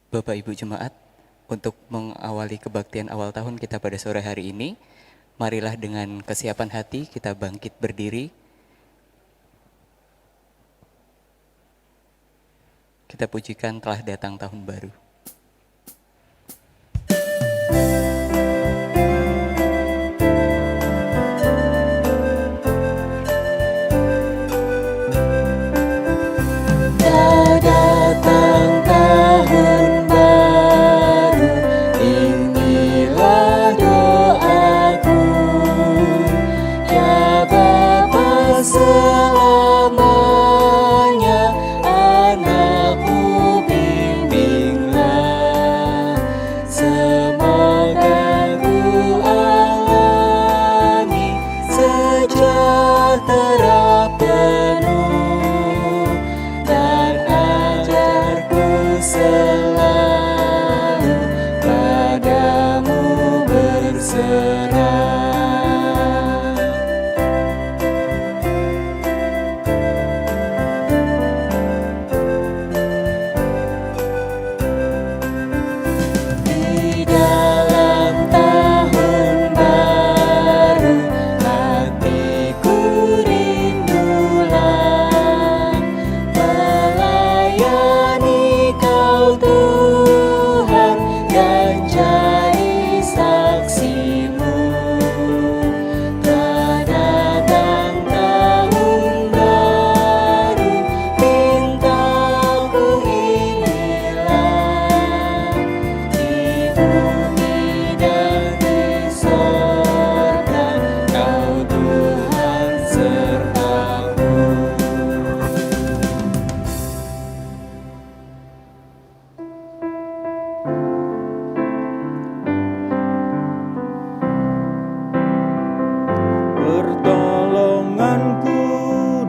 Bapak Ibu Jemaat, untuk mengawali kebaktian awal tahun kita pada sore hari ini, marilah dengan kesiapan hati kita bangkit berdiri. Kita pujikan telah datang tahun baru.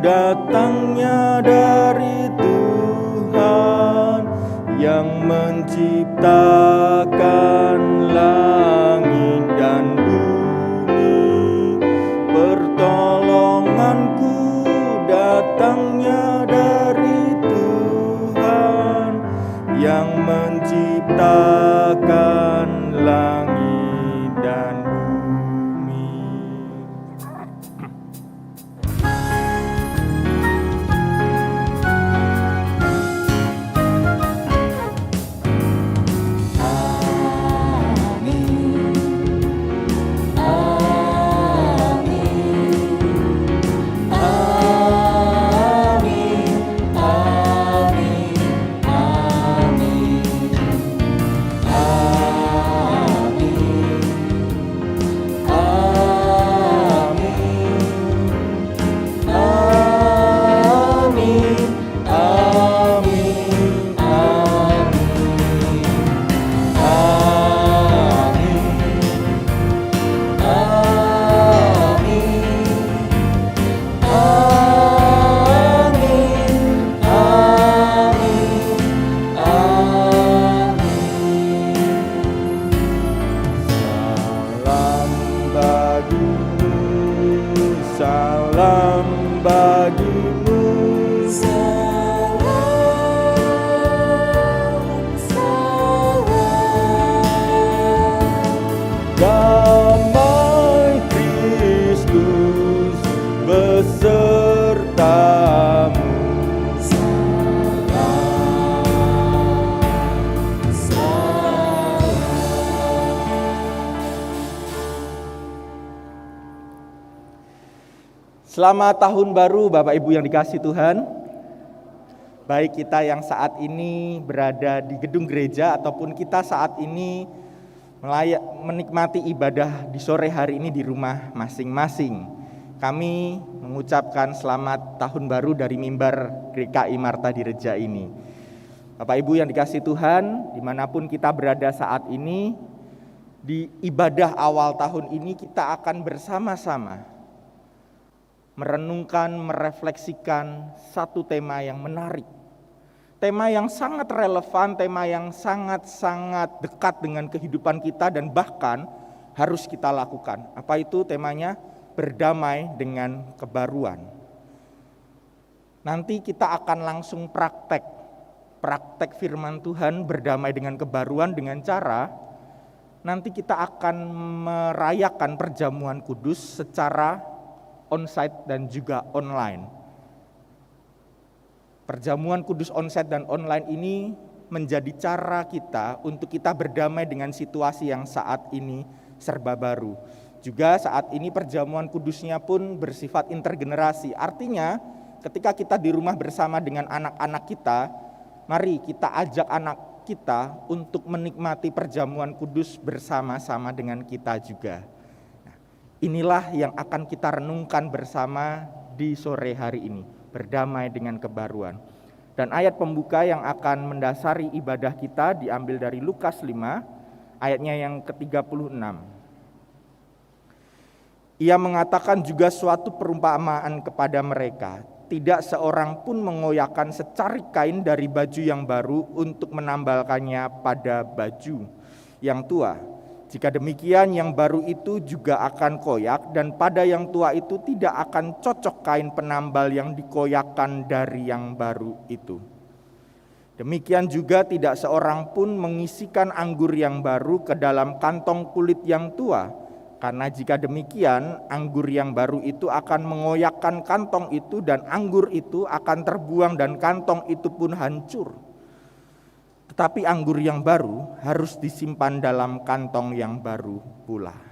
datangnya dari Tuhan yang menciptakan langit dan bumi. Pertolonganku datangnya dari Tuhan yang menciptakan langit dan bumi. Salam bagimu, damai Kristus besertamu. Selamat tahun baru Bapak Ibu yang dikasihi Tuhan. Baik kita yang saat ini berada di gedung gereja ataupun kita saat ini menikmati ibadah di sore hari ini di rumah masing-masing. Kami mengucapkan selamat tahun baru dari mimbar GKI Marta di Reja ini. Bapak Ibu yang dikasihi Tuhan, dimanapun kita berada saat ini, di ibadah awal tahun ini kita akan bersama-sama merenungkan, merefleksikan satu tema yang menarik. Tema yang sangat relevan, tema yang sangat-sangat dekat dengan kehidupan kita dan bahkan harus kita lakukan. Apa itu temanya? Berdamai dengan kebaruan. Nanti kita akan langsung praktek praktek firman Tuhan, berdamai dengan kebaruan dengan cara nanti kita akan merayakan perjamuan kudus secara onsite dan juga online. Perjamuan kudus onsite dan online ini menjadi cara kita untuk kita berdamai dengan situasi yang saat ini serba baru. Juga saat ini perjamuan kudusnya pun bersifat intergenerasi. Artinya ketika kita di rumah bersama dengan anak-anak kita, mari kita ajak anak kita untuk menikmati perjamuan kudus bersama-sama dengan kita juga. Nah, inilah yang akan kita renungkan bersama di sore hari ini, berdamai dengan kebaruan. Dan ayat pembuka yang akan mendasari ibadah kita diambil dari Lukas 5, ayatnya yang ke-36. Ia mengatakan juga suatu perumpamaan kepada mereka. Tidak seorang pun mengoyakkan secarik kain dari baju yang baru untuk menambalkannya pada baju yang tua. Jika demikian, yang baru itu juga akan koyak, dan pada yang tua itu tidak akan cocok kain penambal yang dikoyakkan dari yang baru itu. Demikian juga tidak seorang pun mengisikan anggur yang baru ke dalam kantong kulit yang tua. Karena jika demikian, anggur yang baru itu akan mengoyakkan kantong itu dan anggur itu akan terbuang dan kantong itu pun hancur. Tetapi anggur yang baru harus disimpan dalam kantong yang baru pula.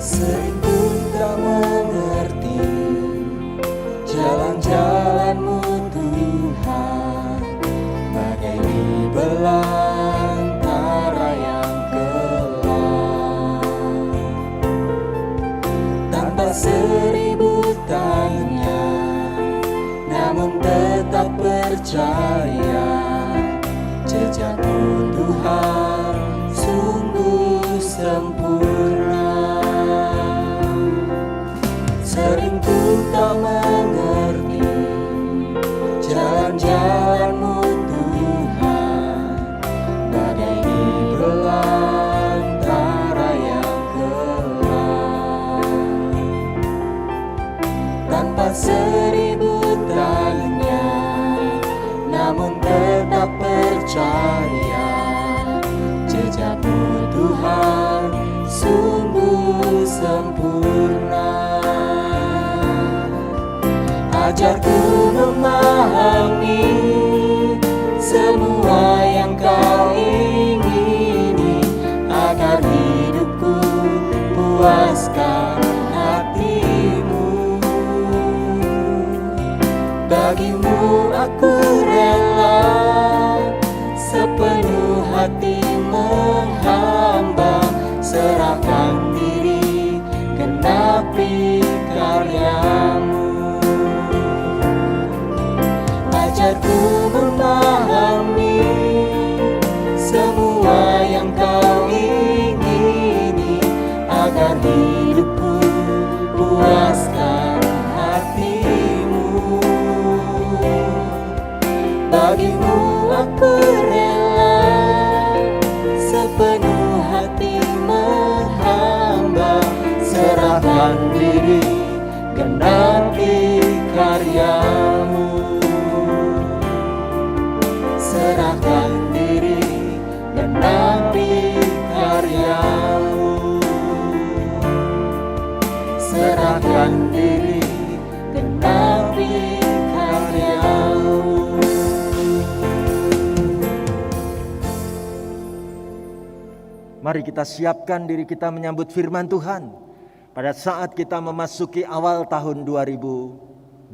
Sering ku tak mengerti jalan-jalan-Mu Tuhan, bagai di belantara yang gelap. Tanpa seribu tanya, namun tetap percaya, jejak-Mu Tuhan sungguh sempurna. Sering ku tak mengerti jalan-jalan-Mu Tuhan, bagai di belantara yang gelap. Tanpa seribu tanya, namun tetap percaya, jejak-Mu Tuhan sungguh sempurna. Ajarku memahami semua yang Kau ingini, agar hidupku puaskan hati-Mu. Bagi-Mu aku rela sepenuh hati menghamba, serahkan diri, genapi karya-Mu. Ajarku memahami semua yang Kau ingini, agar hidupku puaskan hati-Mu. Bagi-Mu aku rela sepenuh hati menghamba, serahkan diri, genapi karya-Mu. Serahkan diri, genapi karya-Mu. Serahkan diri, genapi karya-Mu. Mari kita siapkan diri kita menyambut firman Tuhan pada saat kita memasuki awal tahun 2021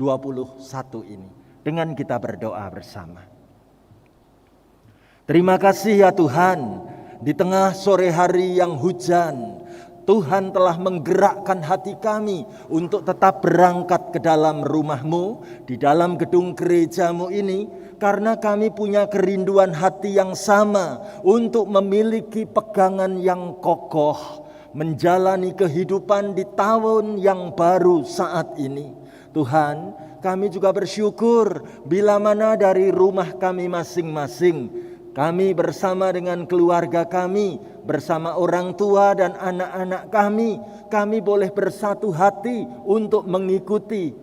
ini, dengan kita berdoa bersama. Terima kasih ya Tuhan, di tengah sore hari yang hujan, Tuhan telah menggerakkan hati kami untuk tetap berangkat ke dalam rumah-Mu, di dalam gedung gereja-Mu ini, karena kami punya kerinduan hati yang sama untuk memiliki pegangan yang kokoh, menjalani kehidupan di tahun yang baru saat ini. Tuhan, Kami juga bersyukur bila mana dari rumah kami masing-masing, kami bersama dengan keluarga kami, bersama orang tua dan anak-anak kami boleh bersatu hati untuk mengikuti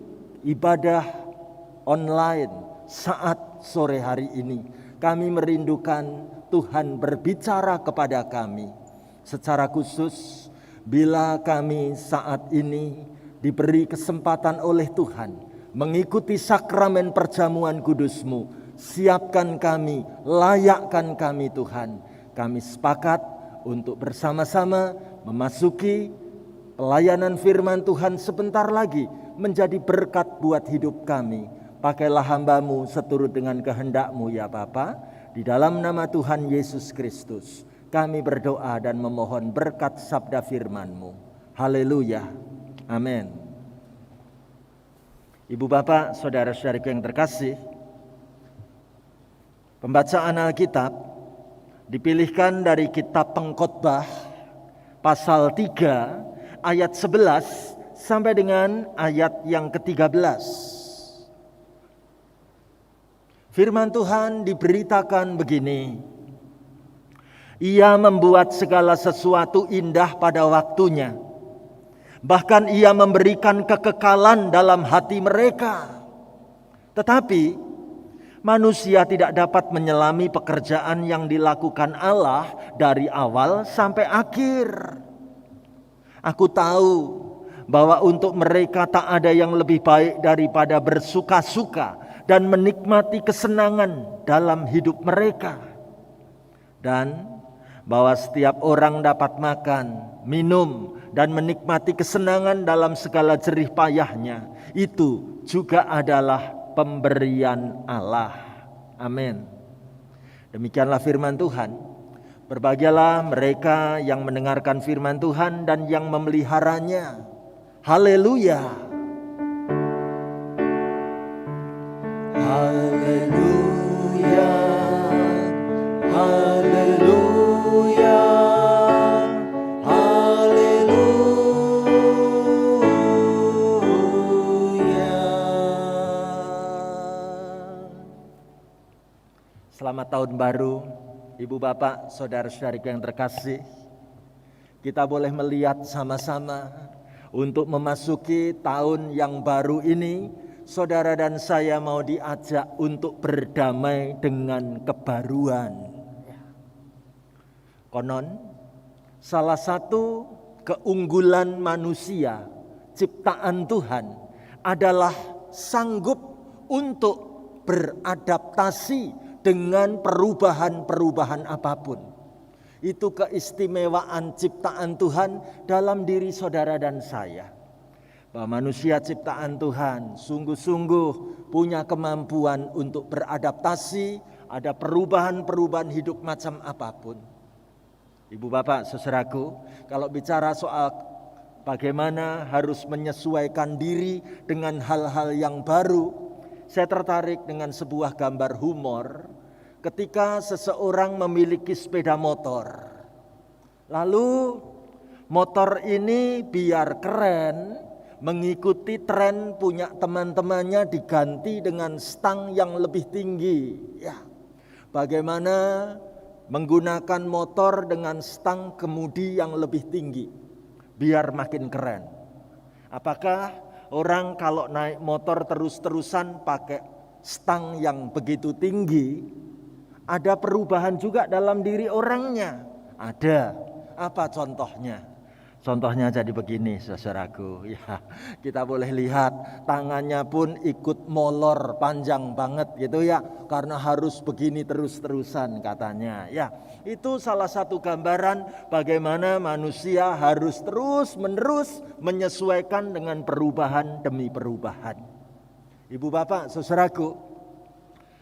ibadah online saat sore hari ini. Kami merindukan Tuhan berbicara kepada kami. Secara khusus, bila kami saat ini diberi kesempatan oleh Tuhan mengikuti sakramen perjamuan kudus-Mu, siapkan kami, layakkan kami Tuhan. Kami sepakat untuk bersama-sama memasuki pelayanan firman Tuhan sebentar lagi menjadi berkat buat hidup kami. Pakailah hamba-Mu seturut dengan kehendak-Mu ya Bapa. Di dalam nama Tuhan Yesus Kristus kami berdoa dan memohon berkat sabda firman-Mu. Haleluya. Amin. Ibu bapak, saudara-saudariku yang terkasih, pembacaan Alkitab dipilihkan dari kitab Pengkhotbah pasal 3 ayat 11 sampai dengan ayat yang ke-13. Firman Tuhan diberitakan begini: Ia membuat segala sesuatu indah pada waktunya. Bahkan ia memberikan kekekalan dalam hati mereka. Tetapi manusia tidak dapat menyelami pekerjaan yang dilakukan Allah dari awal sampai akhir. Aku tahu bahwa untuk mereka tak ada yang lebih baik daripada bersuka-suka dan menikmati kesenangan dalam hidup mereka. Dan bahwa setiap orang dapat makan, minum, dan menikmati kesenangan dalam segala jerih payahnya, itu juga adalah pemberian Allah. Amin. Demikianlah firman Tuhan. Berbahagialah mereka yang mendengarkan firman Tuhan dan yang memeliharanya. Haleluya. Haleluya. Haleluya. Selamat tahun baru, ibu bapak, saudara-saudariku yang terkasih. Kita boleh melihat sama-sama untuk memasuki tahun yang baru ini. Saudara dan saya mau diajak untuk berdamai dengan kebaruan. Konon, salah satu keunggulan manusia, ciptaan Tuhan, adalah sanggup untuk beradaptasi dengan perubahan-perubahan apapun. Itu keistimewaan ciptaan Tuhan dalam diri saudara dan saya. Bahwa manusia ciptaan Tuhan sungguh-sungguh punya kemampuan untuk beradaptasi, ada perubahan-perubahan hidup macam apapun. Ibu bapak, saudaraku, kalau bicara soal bagaimana harus menyesuaikan diri dengan hal-hal yang baru, saya tertarik dengan sebuah gambar humor ketika seseorang memiliki sepeda motor. Lalu motor ini biar keren, mengikuti tren punya teman-temannya diganti dengan stang yang lebih tinggi. Ya, bagaimana menggunakan motor dengan stang kemudi yang lebih tinggi biar makin keren. Apakah orang kalau naik motor terus-terusan pakai stang yang begitu tinggi, ada perubahan juga dalam diri orangnya? Ada. Apa contohnya? Contohnya jadi begini, saudaraku. Ya, kita boleh lihat tangannya pun ikut molor panjang banget gitu ya, karena harus begini terus-terusan katanya. Ya, itu salah satu gambaran bagaimana manusia harus terus-menerus menyesuaikan dengan perubahan demi perubahan. Ibu bapak, saudaraku,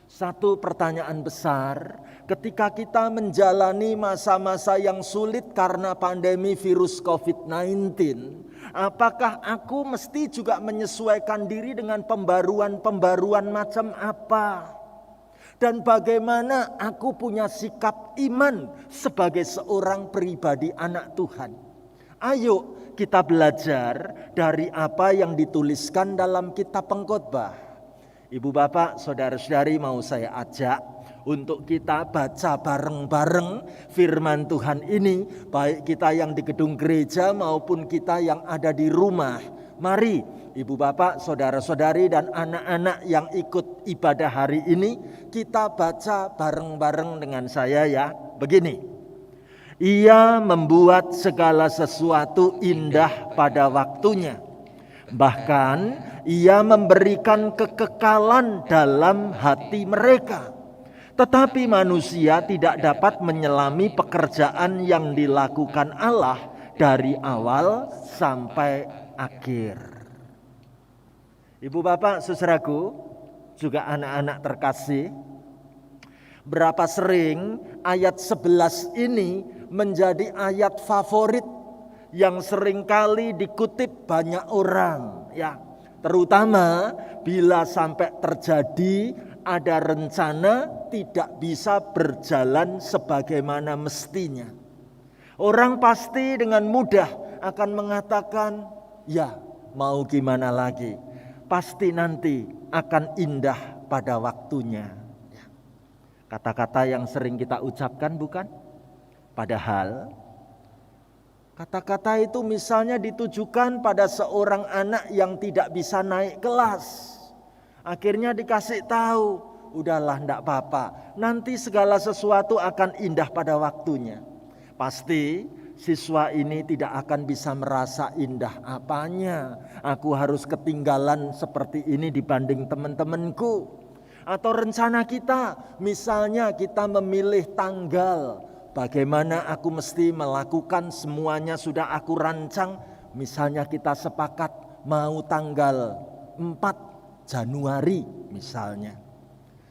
satu pertanyaan besar ketika kita menjalani masa-masa yang sulit karena pandemi virus COVID-19, apakah aku mesti juga menyesuaikan diri dengan pembaruan-pembaruan macam apa? Dan bagaimana aku punya sikap iman sebagai seorang pribadi anak Tuhan? Ayo kita belajar dari apa yang dituliskan dalam kitab Pengkhotbah. Ibu bapak, saudara-saudari, mau saya ajak untuk kita baca bareng-bareng firman Tuhan ini, baik kita yang di gedung gereja maupun kita yang ada di rumah. Mari ibu bapak, saudara-saudari dan anak-anak yang ikut ibadah hari ini, kita baca bareng-bareng dengan saya ya. Begini, Ia membuat segala sesuatu indah pada waktunya. Bahkan Ia memberikan kekekalan dalam hati mereka. Tetapi manusia tidak dapat menyelami pekerjaan yang dilakukan Allah dari awal sampai akhir. Ibu bapak, saudaraku, juga anak-anak terkasih, berapa sering ayat 11 ini menjadi ayat favorit yang seringkali dikutip banyak orang, ya. Terutama bila sampai terjadi ada rencana tidak bisa berjalan sebagaimana mestinya. Orang pasti dengan mudah akan mengatakan, ya mau gimana lagi, pasti nanti akan indah pada waktunya. Kata-kata yang sering kita ucapkan bukan? Padahal kata-kata itu misalnya ditujukan pada seorang anak yang tidak bisa naik kelas. Akhirnya dikasih tahu, udahlah enggak apa-apa, nanti segala sesuatu akan indah pada waktunya. Pasti siswa ini tidak akan bisa merasa indah apanya. Aku harus ketinggalan seperti ini dibanding teman-temanku. Atau rencana kita, misalnya kita memilih tanggal, bagaimana aku mesti melakukan semuanya sudah aku rancang. Misalnya kita sepakat mau tanggal 4 Januari misalnya.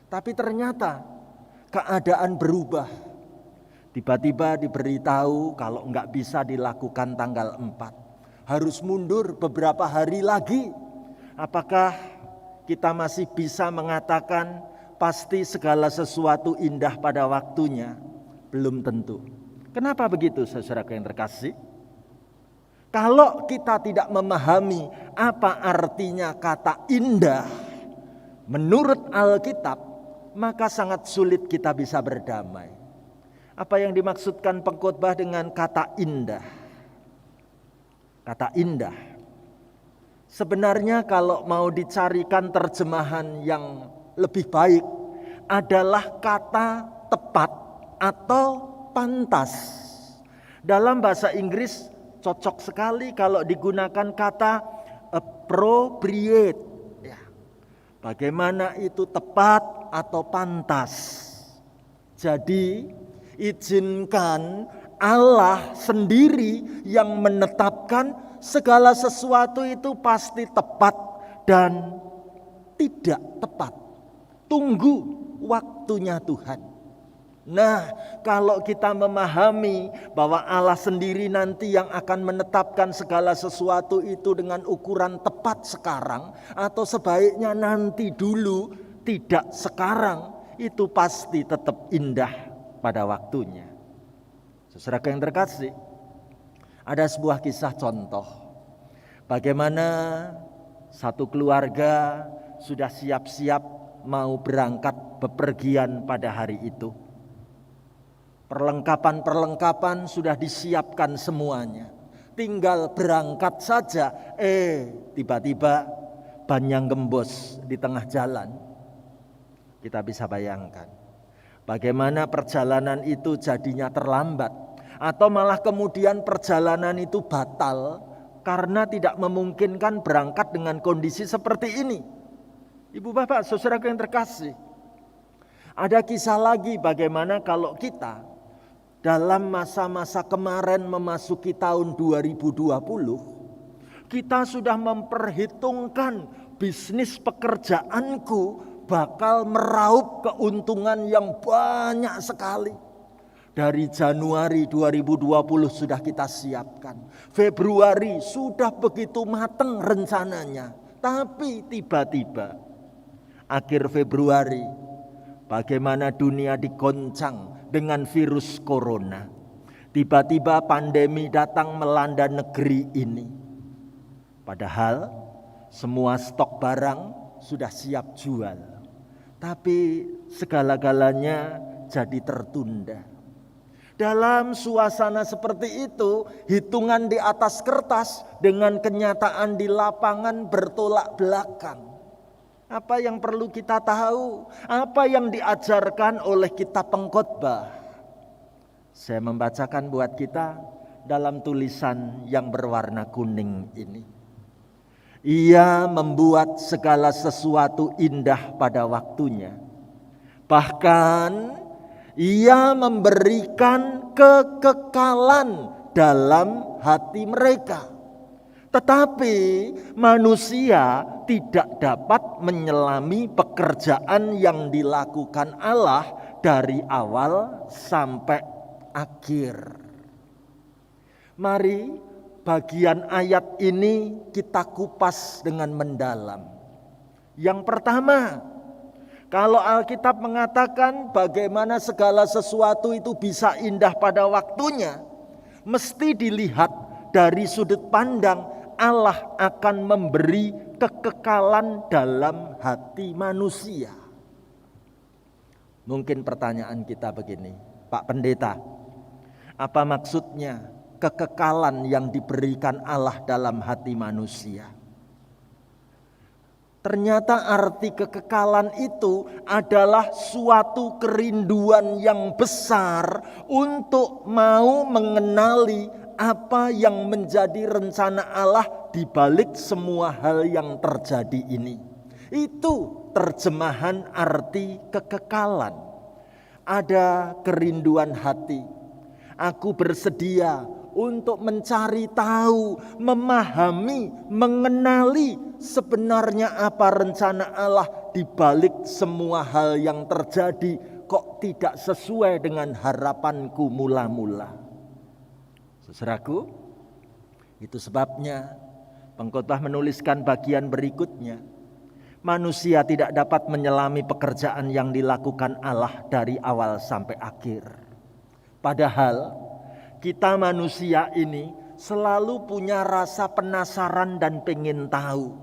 Tapi ternyata keadaan berubah. Tiba-tiba diberitahu kalau enggak bisa dilakukan tanggal 4. Harus mundur beberapa hari lagi. Apakah kita masih bisa mengatakan pasti segala sesuatu indah pada waktunya? Belum tentu. Kenapa begitu, saudara yang terkasih? Kalau kita tidak memahami apa artinya kata indah menurut Alkitab, maka sangat sulit kita bisa berdamai. Apa yang dimaksudkan pengkhotbah dengan kata indah? Kata indah, sebenarnya kalau mau dicarikan terjemahan yang lebih baik adalah kata tepat atau pantas. Dalam bahasa Inggris cocok sekali kalau digunakan kata appropriate. Ya. Bagaimana itu tepat atau pantas. Jadi izinkan Allah sendiri yang menetapkan segala sesuatu itu pasti tepat dan tidak tepat. Tunggu waktunya Tuhan. Nah, kalau kita memahami bahwa Allah sendiri nanti yang akan menetapkan segala sesuatu itu dengan ukuran tepat sekarang, atau sebaiknya nanti dulu, tidak sekarang, itu pasti tetap indah pada waktunya. Saudara yang terkasih, ada sebuah kisah contoh. Bagaimana satu keluarga sudah siap-siap mau berangkat bepergian pada hari itu. Perlengkapan-perlengkapan sudah disiapkan semuanya. Tinggal berangkat saja. Tiba-tiba banyak gembos di tengah jalan. Kita bisa bayangkan bagaimana perjalanan itu jadinya terlambat. Atau malah kemudian perjalanan itu batal karena tidak memungkinkan berangkat dengan kondisi seperti ini. Ibu bapak, saudara yang terkasih, ada kisah lagi bagaimana kalau kita dalam masa-masa kemarin memasuki tahun 2020, kita sudah memperhitungkan bisnis pekerjaanku bakal meraup keuntungan yang banyak sekali. Dari Januari 2020 sudah kita siapkan. Februari sudah begitu matang rencananya. Tapi tiba-tiba akhir Februari, bagaimana dunia digoncang dengan virus corona. Tiba-tiba pandemi datang melanda negeri ini. Padahal semua stok barang sudah siap jual. Tapi segala-galanya jadi tertunda. Dalam suasana seperti itu, hitungan di atas kertas dengan kenyataan di lapangan bertolak belakang. Apa yang perlu kita tahu? Apa yang diajarkan oleh kitab pengkhotbah? Saya membacakan buat kita dalam tulisan yang berwarna kuning ini. Ia membuat segala sesuatu indah pada waktunya. Bahkan ia memberikan kekekalan dalam hati mereka. Tetapi manusia tidak dapat menyelami pekerjaan yang dilakukan Allah dari awal sampai akhir. Mari bagian ayat ini kita kupas dengan mendalam. Yang pertama, kalau Alkitab mengatakan bagaimana segala sesuatu itu bisa indah pada waktunya, mesti dilihat dari sudut pandang Allah akan memberi kekekalan dalam hati manusia. Mungkin pertanyaan kita begini, Pak Pendeta, apa maksudnya kekekalan yang diberikan Allah dalam hati manusia? Ternyata arti kekekalan itu adalah suatu kerinduan yang besar untuk mau mengenali apa yang menjadi rencana Allah di balik semua hal yang terjadi ini. Itu terjemahan arti kekekalan. Ada kerinduan hati. Aku bersedia untuk mencari tahu, memahami, mengenali sebenarnya apa rencana Allah di balik semua hal yang terjadi kok tidak sesuai dengan harapanku mula-mula. Saudaraku, itu sebabnya pengkhotbah menuliskan bagian berikutnya. Manusia tidak dapat menyelami pekerjaan yang dilakukan Allah dari awal sampai akhir. Padahal kita manusia ini selalu punya rasa penasaran dan pengen tahu.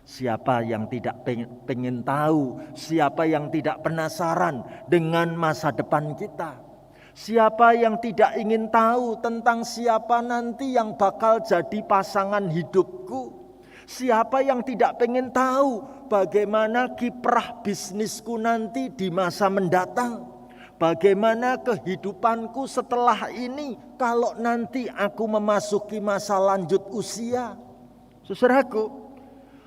Siapa yang tidak pengen tahu? Siapa yang tidak penasaran dengan masa depan kita? Siapa yang tidak ingin tahu tentang siapa nanti yang bakal jadi pasangan hidupku? Siapa yang tidak pengen tahu bagaimana kiprah bisnisku nanti di masa mendatang? Bagaimana kehidupanku setelah ini kalau nanti aku memasuki masa lanjut usia? Saudaraku,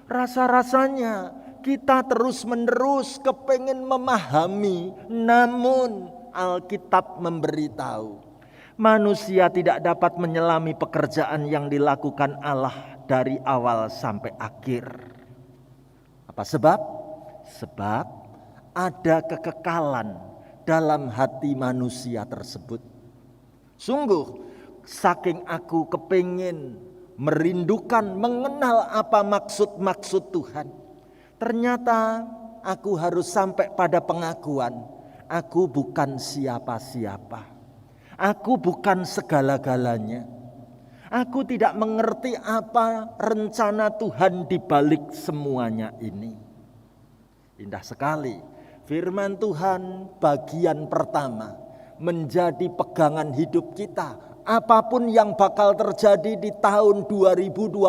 rasa-rasanya kita terus-menerus kepengen memahami, namun Alkitab memberitahu manusia tidak dapat menyelami pekerjaan yang dilakukan Allah dari awal sampai akhir. Apa sebab? Sebab ada kekekalan dalam hati manusia tersebut. Sungguh, saking aku kepingin merindukan mengenal apa maksud-maksud Tuhan, ternyata aku harus sampai pada pengakuan, aku bukan siapa-siapa. Aku bukan segala-galanya. Aku tidak mengerti apa rencana Tuhan di balik semuanya ini. Indah sekali. Firman Tuhan bagian pertama menjadi pegangan hidup kita. Apapun yang bakal terjadi di tahun 2021,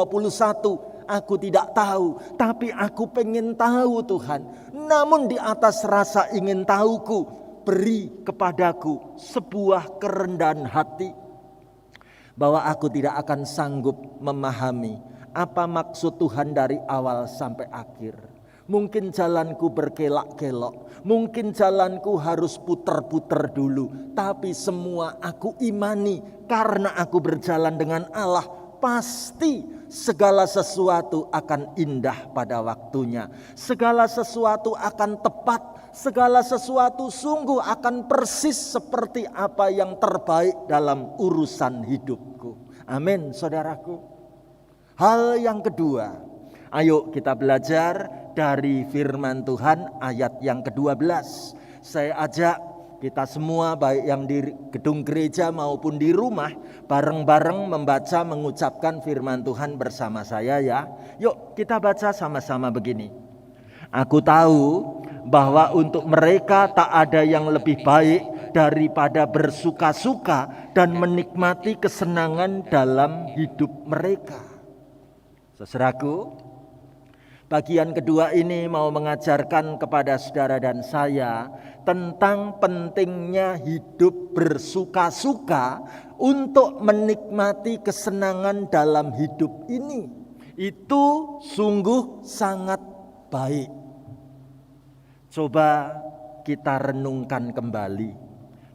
aku tidak tahu. Tapi aku pengen tahu Tuhan. Namun di atas rasa ingin tahuku, beri kepadaku sebuah kerendahan hati. Bahwa aku tidak akan sanggup memahami apa maksud Tuhan dari awal sampai akhir. Mungkin jalanku berkelak-kelok, mungkin jalanku harus puter-puter dulu. Tapi semua aku imani karena aku berjalan dengan Allah. Pasti segala sesuatu akan indah pada waktunya. Segala sesuatu akan tepat. Segala sesuatu sungguh akan persis seperti apa yang terbaik dalam urusan hidupku. Amin, saudaraku. Hal yang kedua, ayo kita belajar dari firman Tuhan ayat yang ke-12. Saya ajak kita semua baik yang di gedung gereja maupun di rumah bareng-bareng membaca mengucapkan firman Tuhan bersama saya ya. Yuk kita baca sama-sama begini. Aku tahu bahwa untuk mereka tak ada yang lebih baik daripada bersuka-suka dan menikmati kesenangan dalam hidup mereka. Saudaraku, bagian kedua ini mau mengajarkan kepada saudara dan saya tentang pentingnya hidup bersuka-suka untuk menikmati kesenangan dalam hidup ini. Itu sungguh sangat baik. Coba kita renungkan kembali.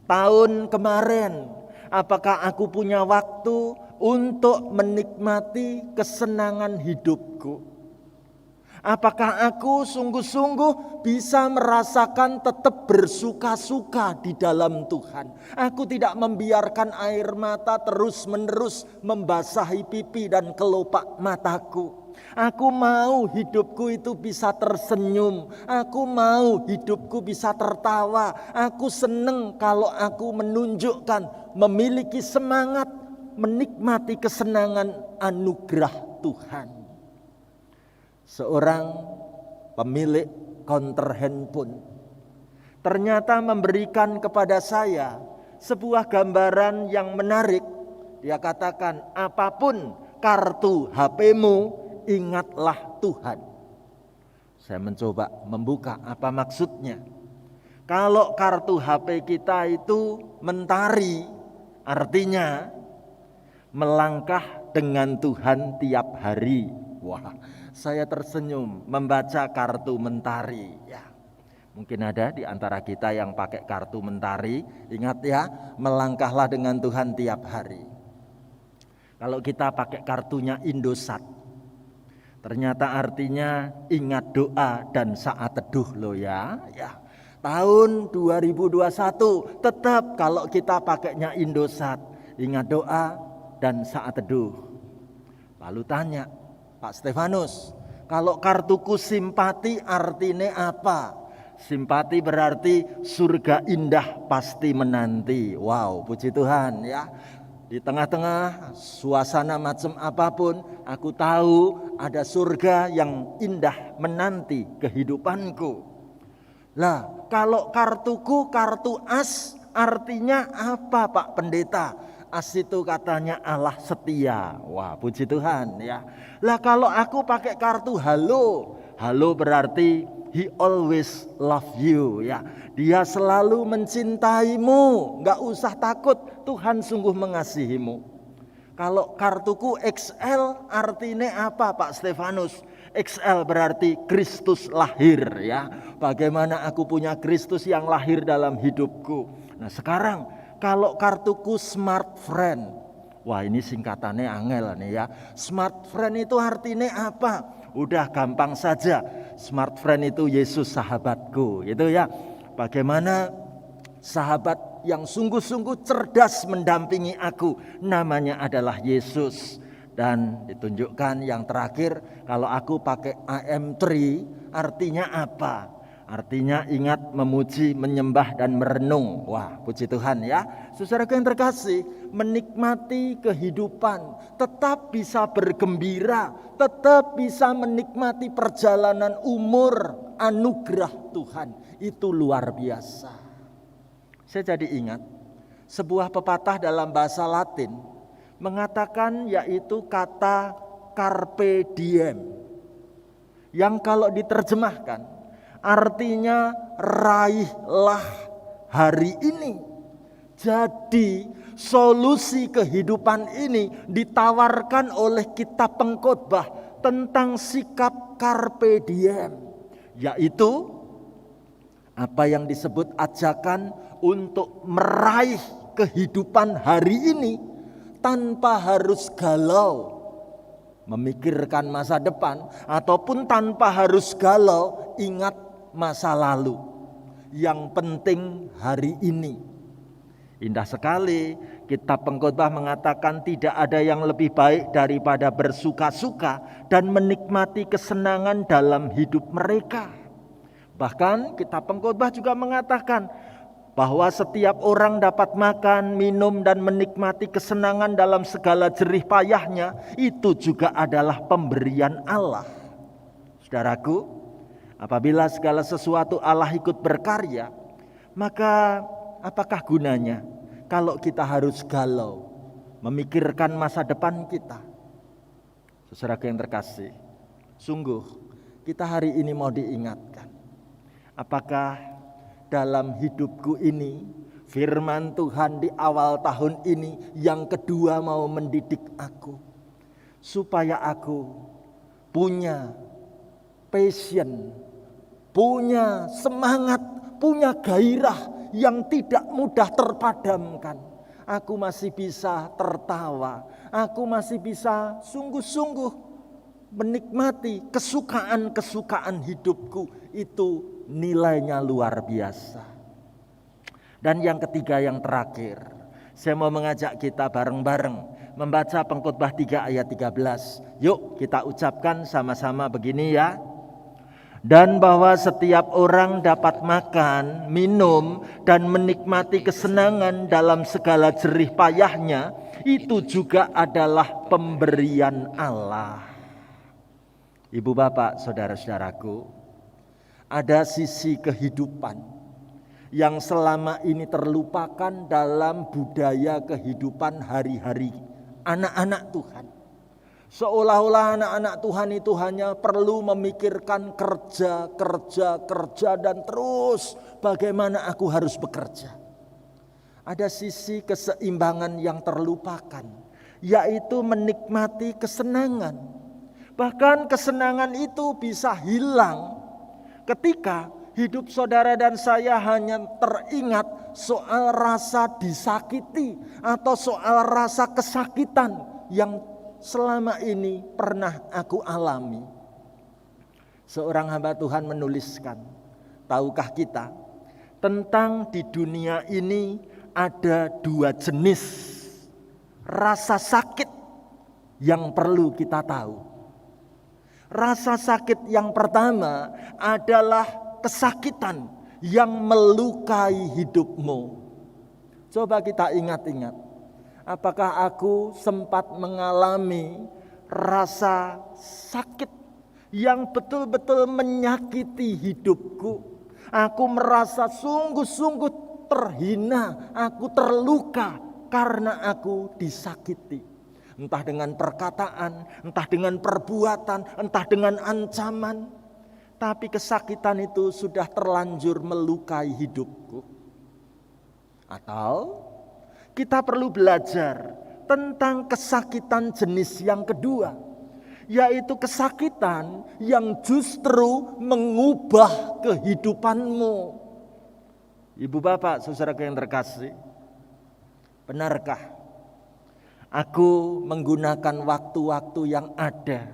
Tahun kemarin, apakah aku punya waktu untuk menikmati kesenangan hidupku? Apakah aku sungguh-sungguh bisa merasakan tetap bersuka-suka di dalam Tuhan? Aku tidak membiarkan air mata terus-menerus membasahi pipi dan kelopak mataku. Aku mau hidupku itu bisa tersenyum. Aku mau hidupku bisa tertawa. Aku senang kalau aku menunjukkan memiliki semangat menikmati kesenangan anugerah Tuhan. Seorang pemilik konter handphone ternyata memberikan kepada saya sebuah gambaran yang menarik. Dia katakan, apapun kartu HP-mu, ingatlah Tuhan. Saya mencoba membuka apa maksudnya. Kalau kartu HP kita itu mentari, artinya melangkah dengan Tuhan tiap hari. Wah, saya tersenyum membaca kartu mentari. Ya, mungkin ada di antara kita yang pakai kartu mentari. Ingat ya, melangkahlah dengan Tuhan tiap hari. Kalau kita pakai kartunya Indosat, ternyata artinya ingat doa dan saat teduh loh ya. Ya. Tahun 2021 tetap kalau kita pakainya Indosat, ingat doa dan saat teduh. Lalu tanya, Pak Stefanus, kalau kartuku simpati artinya apa? Simpati berarti surga indah pasti menanti. Wow, puji Tuhan ya. Di tengah-tengah suasana macam apapun, aku tahu ada surga yang indah menanti kehidupanku. Lah, kalau kartuku kartu as, artinya apa Pak Pendeta? As itu katanya Allah setia. Wah, puji Tuhan ya. Lah kalau aku pakai kartu halo, halo berarti he always love you ya. Dia selalu mencintaimu, nggak usah takut, Tuhan sungguh mengasihimu. Kalau kartuku XL artinya apa Pak Stefanus? XL berarti Kristus lahir ya. Bagaimana aku punya Kristus yang lahir dalam hidupku. Nah sekarang kalau kartuku Smart Friend, wah ini singkatannya angel nih ya. Smart Friend itu artinya apa? Udah gampang saja. Smart Friend itu Yesus sahabatku, gitu ya. Bagaimana sahabat yang sungguh-sungguh cerdas mendampingi aku, namanya adalah Yesus. Dan ditunjukkan yang terakhir, kalau aku pakai AM3 artinya apa? Artinya ingat, memuji, menyembah dan merenung. Wah, puji Tuhan ya. Saudaraku yang terkasih, menikmati kehidupan, tetap bisa bergembira, tetap bisa menikmati perjalanan umur, anugerah Tuhan. Itu luar biasa. Saya jadi ingat sebuah pepatah dalam bahasa Latin mengatakan, yaitu kata carpe diem, yang kalau diterjemahkan artinya raihlah hari ini. Jadi solusi kehidupan ini ditawarkan oleh kitab pengkhotbah tentang sikap carpe diem, yaitu apa yang disebut ajakan untuk meraih kehidupan hari ini tanpa harus galau memikirkan masa depan, ataupun tanpa harus galau ingat masa lalu. Yang penting hari ini. Indah sekali, kitab pengkhotbah mengatakan tidak ada yang lebih baik daripada bersuka-suka dan menikmati kesenangan dalam hidup mereka. Bahkan kitab pengkhotbah juga mengatakan bahwa setiap orang dapat makan, minum, dan menikmati kesenangan dalam segala jerih payahnya. Itu juga adalah pemberian Allah. Saudaraku, Apabila segala sesuatu Allah ikut berkarya, maka apakah gunanya kalau kita harus galau memikirkan masa depan kita? Saudara yang terkasih, sungguh kita hari ini mau diingatkan, apakah dalam hidupku ini firman Tuhan di awal tahun ini yang kedua mau mendidik aku, supaya aku punya passion, punya semangat, punya gairah yang tidak mudah terpadamkan. Aku masih bisa tertawa, aku masih bisa sungguh-sungguh menikmati kesukaan-kesukaan hidupku. Itu nilainya luar biasa. Dan yang ketiga, yang terakhir, saya mau mengajak kita bareng-bareng membaca Pengkhotbah 3 ayat 13. Yuk kita ucapkan sama-sama begini ya. Dan bahwa setiap orang dapat makan, minum, dan menikmati kesenangan dalam segala jerih payahnya, itu juga adalah pemberian Allah. Ibu bapak, saudara-saudaraku, ada sisi kehidupan yang selama ini terlupakan dalam budaya kehidupan hari-hari anak-anak Tuhan. Seolah-olah anak-anak Tuhan itu hanya perlu memikirkan kerja, dan terus bagaimana aku harus bekerja. Ada sisi keseimbangan yang terlupakan, yaitu menikmati kesenangan. Bahkan kesenangan itu bisa hilang ketika hidup saudara dan saya hanya teringat soal rasa disakiti atau soal rasa kesakitan yang selama ini pernah aku alami. Seorang hamba Tuhan menuliskan, tahukah kita tentang di dunia ini ada dua jenis rasa sakit yang perlu kita tahu. Rasa sakit yang pertama adalah kesakitan yang melukai hidupmu. Coba kita ingat-ingat. Apakah aku sempat mengalami rasa sakit yang betul-betul menyakiti hidupku? Aku merasa sungguh-sungguh terhina, aku terluka karena aku disakiti. Entah dengan perkataan, entah dengan perbuatan, entah dengan ancaman. Tapi kesakitan itu sudah terlanjur melukai hidupku. Atau kita perlu belajar tentang kesakitan jenis yang kedua, yaitu kesakitan yang justru mengubah kehidupanmu. Ibu bapak, saudara yang terkasih, benarkah aku menggunakan waktu-waktu yang ada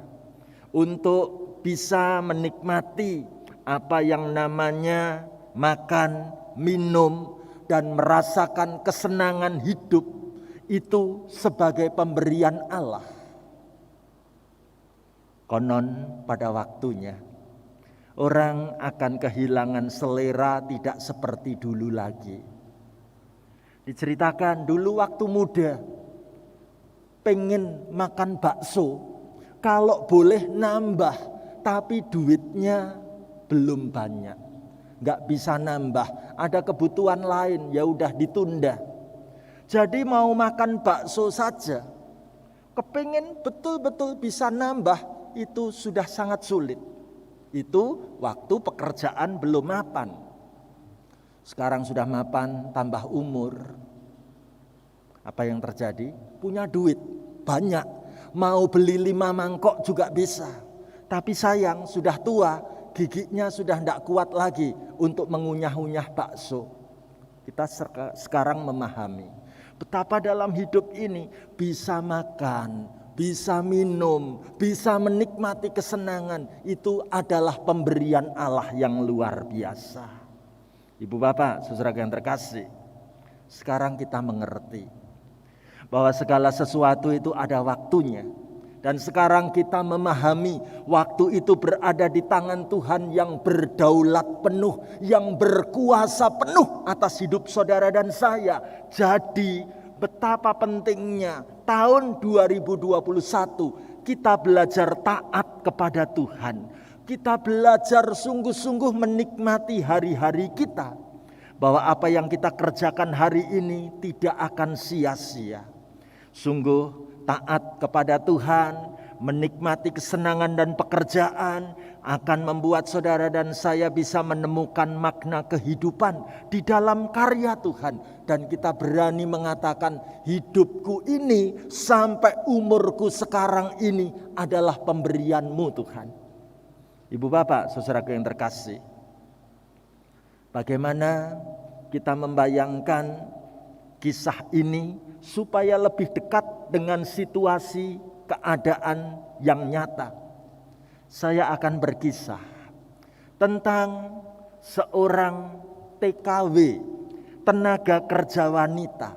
untuk bisa menikmati apa yang namanya makan, minum, dan merasakan kesenangan hidup itu sebagai pemberian Allah? Konon pada waktunya orang akan kehilangan selera, tidak seperti dulu lagi. Diceritakan dulu waktu muda pengen makan bakso, kalau boleh nambah, tapi duitnya belum banyak. Gak bisa nambah, ada kebutuhan lain, ya udah ditunda. Jadi mau makan bakso saja, kepingin betul-betul bisa nambah, itu sudah sangat sulit. Itu waktu pekerjaan belum mapan. Sekarang sudah mapan, tambah umur. Apa yang terjadi? Punya duit banyak, mau beli 5 mangkok juga bisa. Tapi sayang sudah tua, giginya sudah tidak kuat lagi untuk mengunyah-unyah bakso. Kita sekarang memahami betapa dalam hidup ini bisa makan, bisa minum, bisa menikmati kesenangan, itu adalah pemberian Allah yang luar biasa. Ibu bapak, saudara yang terkasih, sekarang kita mengerti bahwa segala sesuatu itu ada waktunya. Dan sekarang kita memahami waktu itu berada di tangan Tuhan yang berdaulat penuh, yang berkuasa penuh atas hidup saudara dan saya. Jadi betapa pentingnya tahun 2021 kita belajar taat kepada Tuhan. kita belajar sungguh-sungguh menikmati hari-hari kita, bahwa apa yang kita kerjakan hari ini tidak akan sia-sia. Sungguh taat kepada Tuhan, menikmati kesenangan dan pekerjaan akan membuat saudara dan saya bisa menemukan makna kehidupan di dalam karya Tuhan. Dan kita berani mengatakan, hidupku ini sampai umurku sekarang ini adalah pemberian-Mu Tuhan. Ibu bapak, saudaraku yang terkasih, bagaimana kita membayangkan kisah ini supaya lebih dekat dengan situasi keadaan yang nyata. Saya akan berkisah tentang seorang TKW, tenaga kerja wanita.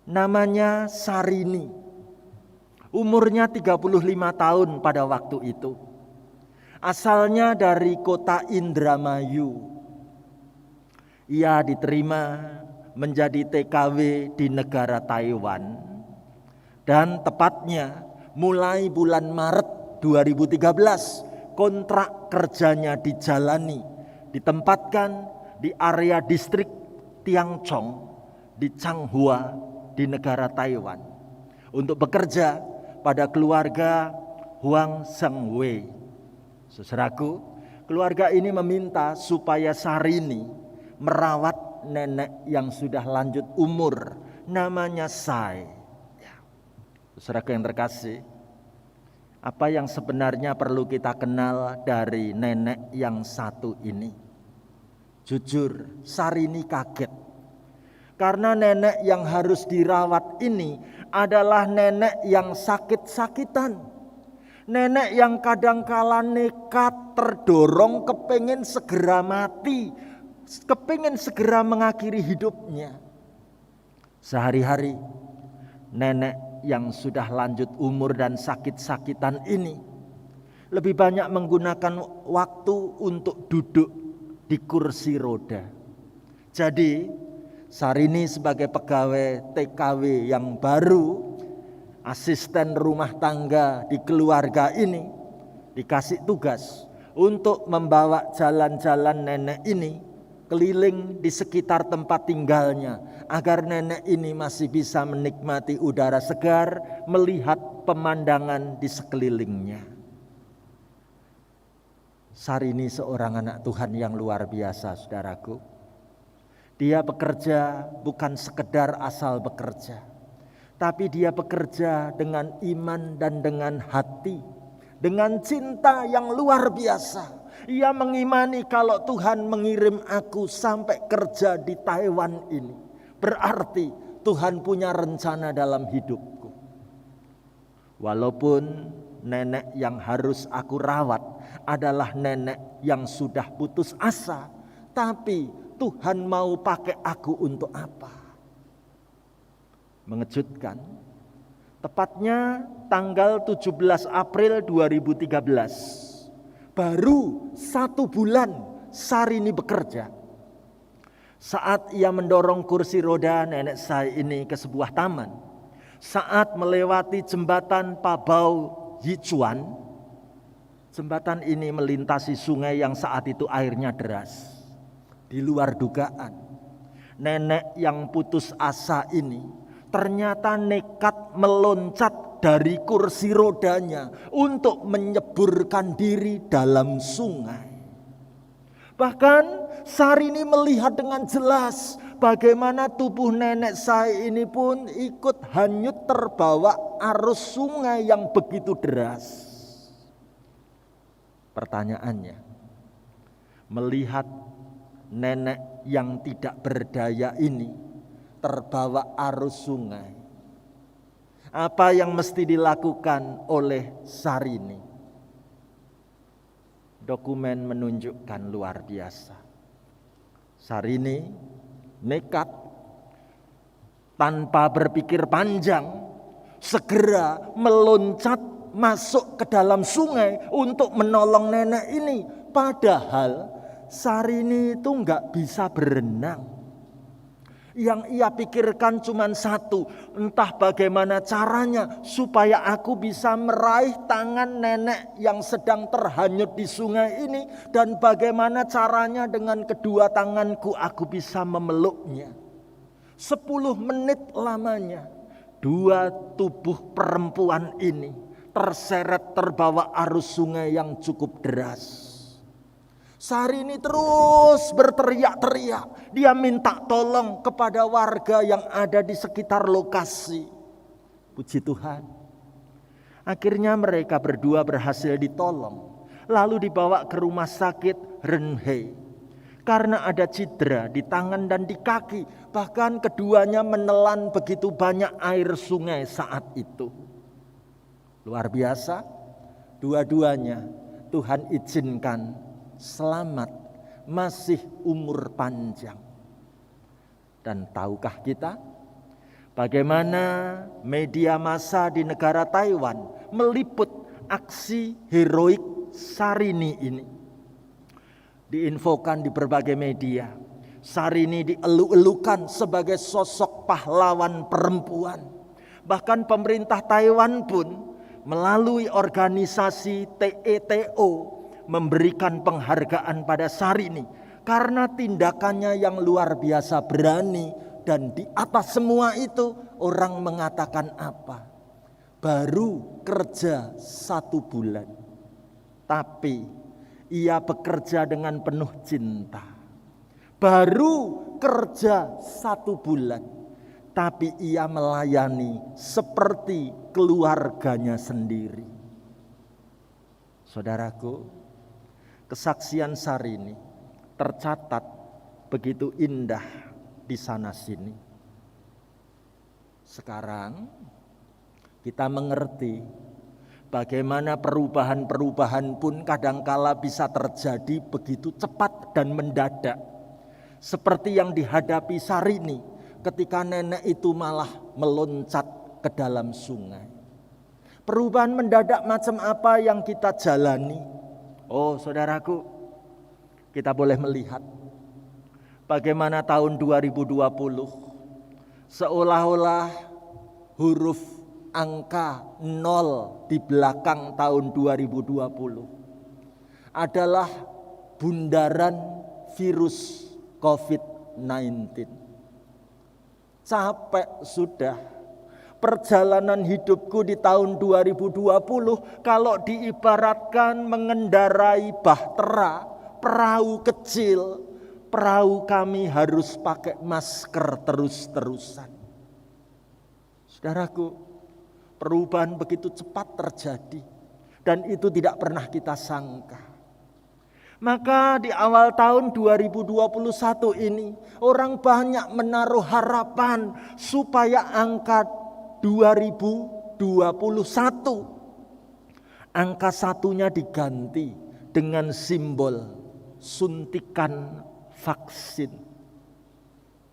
Namanya Sarini. Umurnya 35 tahun pada waktu itu. Asalnya dari kota Indramayu. Ia diterima menjadi TKW di negara Taiwan. Dan tepatnya mulai bulan Maret 2013 kontrak kerjanya dijalani, ditempatkan di area distrik Tiangchong di Changhua di negara Taiwan untuk bekerja pada keluarga Huang Sengwei. Saudaraku, keluarga ini meminta supaya Sarini merawat nenek yang sudah lanjut umur, namanya Sai. Saudaraku yang terkasih, apa yang sebenarnya perlu kita kenal dari nenek yang satu ini? Jujur, Sarini kaget. Karena nenek yang harus dirawat ini adalah nenek yang sakit-sakitan. Nenek yang kadangkala nekat, terdorong kepingin segera mati, kepingin segera mengakhiri hidupnya. Sehari-hari nenek yang sudah lanjut umur dan sakit-sakitan ini lebih banyak menggunakan waktu untuk duduk di kursi roda. Jadi Sarini sebagai pegawai TKW yang baru, asisten rumah tangga di keluarga ini, dikasih tugas untuk membawa jalan-jalan nenek ini keliling di sekitar tempat tinggalnya, agar nenek ini masih bisa menikmati udara segar, melihat pemandangan di sekelilingnya. Sarini seorang anak Tuhan yang luar biasa, saudaraku. Dia bekerja bukan sekedar asal bekerja, tapi dia bekerja dengan iman dan dengan hati, dengan cinta yang luar biasa. Ia mengimani kalau Tuhan mengirim aku sampai kerja di Taiwan ini, berarti Tuhan punya rencana dalam hidupku. Walaupun nenek yang harus aku rawat adalah nenek yang sudah putus asa, tapi Tuhan mau pakai aku untuk apa? Mengejutkan. Tepatnya tanggal 17 April 2013. Baru 1 bulan Sarini bekerja. Saat ia mendorong kursi roda nenek saya ini ke sebuah taman, saat melewati jembatan Pabao Yichuan, jembatan ini melintasi sungai yang saat itu airnya deras. Di luar dugaan, nenek yang putus asa ini ternyata nekat meloncat dari kursi rodanya untuk menyeburkan diri dalam sungai. Bahkan Sarini melihat dengan jelas bagaimana tubuh nenek saya ini pun ikut hanyut terbawa arus sungai yang begitu deras. Pertanyaannya, melihat nenek yang tidak berdaya ini terbawa arus sungai, apa yang mesti dilakukan oleh Sarini? Dokumen menunjukkan luar biasa. Sarini nekat, tanpa berpikir panjang, segera meloncat masuk ke dalam sungai untuk menolong nenek ini. Padahal Sarini itu enggak bisa berenang. Yang ia pikirkan cuma satu, entah bagaimana caranya supaya aku bisa meraih tangan nenek yang sedang terhanyut di sungai ini, dan bagaimana caranya dengan kedua tanganku aku bisa memeluknya. 10 menit lamanya, dua tubuh perempuan ini terseret terbawa arus sungai yang cukup deras. Sarini terus berteriak-teriak. Dia minta tolong kepada warga yang ada di sekitar lokasi. Puji Tuhan. Akhirnya mereka berdua berhasil ditolong. Lalu dibawa ke rumah sakit Renhe. Karena ada cedera di tangan dan di kaki. Bahkan keduanya menelan begitu banyak air sungai saat itu. Luar biasa. Dua-duanya Tuhan izinkan selamat, masih umur panjang. Dan tahukah kita bagaimana media massa di negara Taiwan meliput aksi heroik Sarini ini? Diinfokan di berbagai media, Sarini dielu-elukan sebagai sosok pahlawan perempuan. Bahkan pemerintah Taiwan pun melalui organisasi TETO memberikan penghargaan pada Sarini karena tindakannya yang luar biasa berani. Dan di atas semua itu orang mengatakan apa? Baru kerja 1 bulan, tapi ia bekerja dengan penuh cinta. Baru kerja 1 bulan, tapi ia melayani seperti keluarganya sendiri. Saudaraku, kesaksian Sarini tercatat begitu indah di sana sini. Sekarang kita mengerti bagaimana perubahan-perubahan pun kadangkala bisa terjadi begitu cepat dan mendadak. Seperti yang dihadapi Sarini ketika nenek itu malah meloncat ke dalam sungai. Perubahan mendadak macam apa yang kita jalani? Oh saudaraku, kita boleh melihat bagaimana tahun 2020 seolah-olah huruf angka 0 di belakang tahun 2020 adalah bundaran virus COVID-19. Capek sudah. Perjalanan hidupku di tahun 2020 kalau diibaratkan mengendarai bahtera, perahu kecil, perahu kami harus pakai masker terus-terusan. Saudaraku, perubahan begitu cepat terjadi dan itu tidak pernah kita sangka. Maka di awal tahun 2021 ini orang banyak menaruh harapan supaya angka 2021 angka 1-nya diganti dengan simbol suntikan vaksin.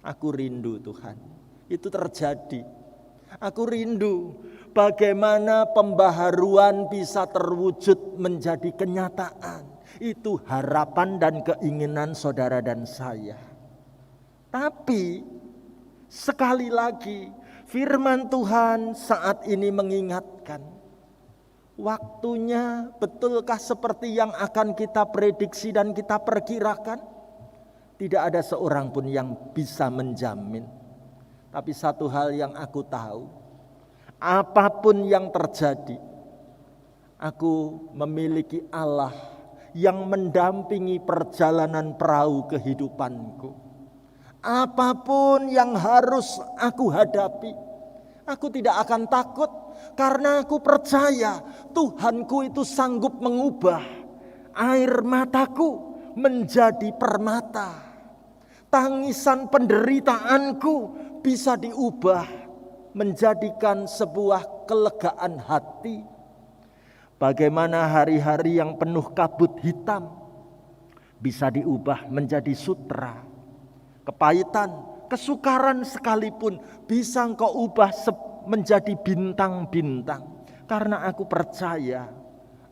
Aku rindu Tuhan, itu terjadi. Aku rindu bagaimana pembaharuan bisa terwujud menjadi kenyataan. Itu harapan dan keinginan saudara dan saya. Tapi sekali lagi firman Tuhan saat ini mengingatkan, waktunya betulkah seperti yang akan kita prediksi dan kita perkirakan? Tidak ada seorang pun yang bisa menjamin. Tapi satu hal yang aku tahu, apapun yang terjadi, aku memiliki Allah yang mendampingi perjalanan perahu kehidupanku. Apapun yang harus aku hadapi, aku tidak akan takut karena aku percaya Tuhanku itu sanggup mengubah air mataku menjadi permata. Tangisan penderitaanku bisa diubah menjadikan sebuah kelegaan hati. Bagaimana hari-hari yang penuh kabut hitam bisa diubah menjadi sutra. Kepahitan, kesukaran sekalipun bisa engkau ubah menjadi bintang-bintang. Karena aku percaya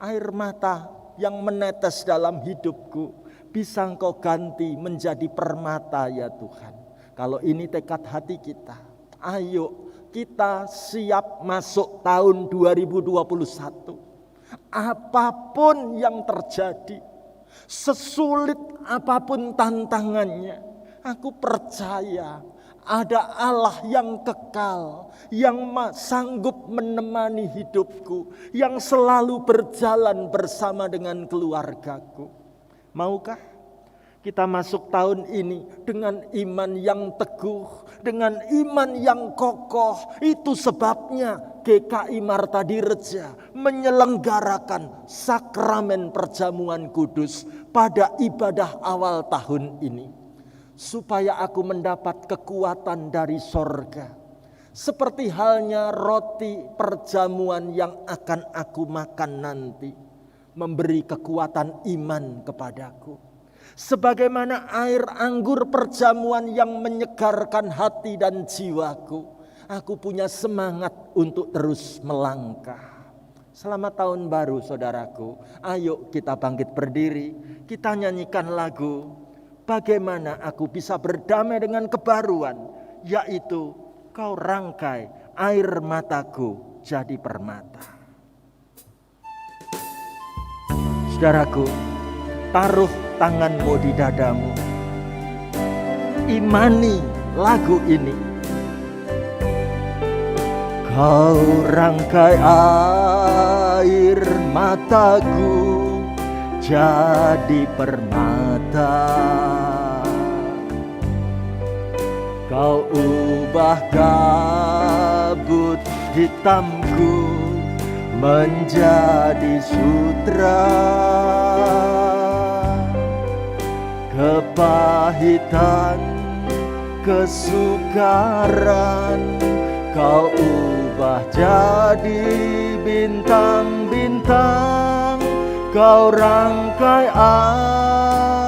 air mata yang menetes dalam hidupku bisa engkau ganti menjadi permata ya Tuhan. Kalau ini tekad hati kita, ayo kita siap masuk tahun 2021. Apapun yang terjadi, sesulit apapun tantangannya, aku percaya ada Allah yang kekal, yang sanggup menemani hidupku, yang selalu berjalan bersama dengan keluargaku. Maukah kita masuk tahun ini dengan iman yang teguh, dengan iman yang kokoh? Itu sebabnya GKI Marta Direja menyelenggarakan sakramen perjamuan kudus pada ibadah awal tahun ini. Supaya aku mendapat kekuatan dari sorga. Seperti halnya roti perjamuan yang akan aku makan nanti. Memberi kekuatan iman kepadaku. Sebagaimana air anggur perjamuan yang menyegarkan hati dan jiwaku. Aku punya semangat untuk terus melangkah. Selamat tahun baru saudaraku. Ayo kita bangkit berdiri. Kita nyanyikan lagu. Bagaimana aku bisa berdamai dengan kebaruan, yaitu kau rangkai air mataku jadi permata. Saudaraku, taruh tanganmu di dadamu. Imani lagu ini. Kau rangkai air mataku jadi permata. Kau ubah kabut hitamku menjadi sutra. Kepahitan, kesukaran kau ubah jadi bintang-bintang. Kau rangkai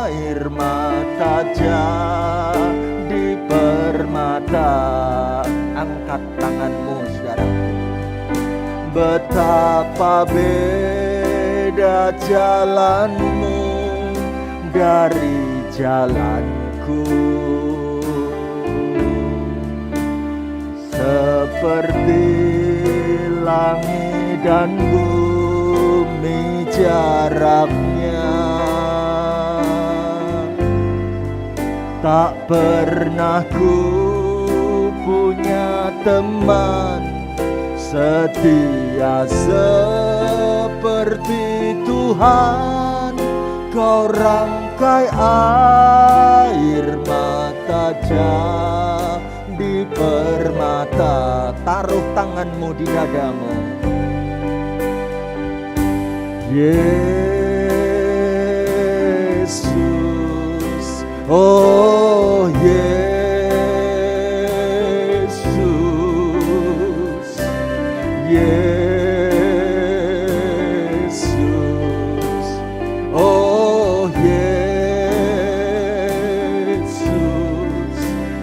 air mata jadi permata. Angkat tanganmu saudara. Betapa beda jalanmu dari jalanku. Seperti langit dan bumi jaraknya, tak pernah ku punya teman setia seperti Tuhan. Kau rangkai air mata jadi permata. Taruh tanganmu di dadamu. Yesus, oh Yesus, Yesus, oh Yesus.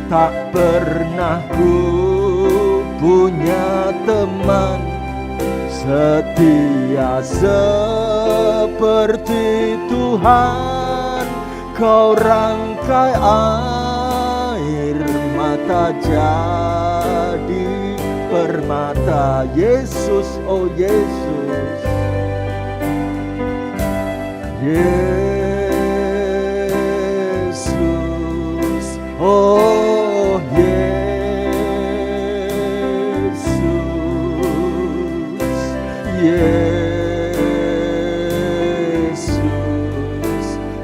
Tak pernah ku punya teman setia seperti Tuhan. Kau rangkai air mata jadi permata. Yesus, oh Yesus, Yesus, oh Yesus, Yesus,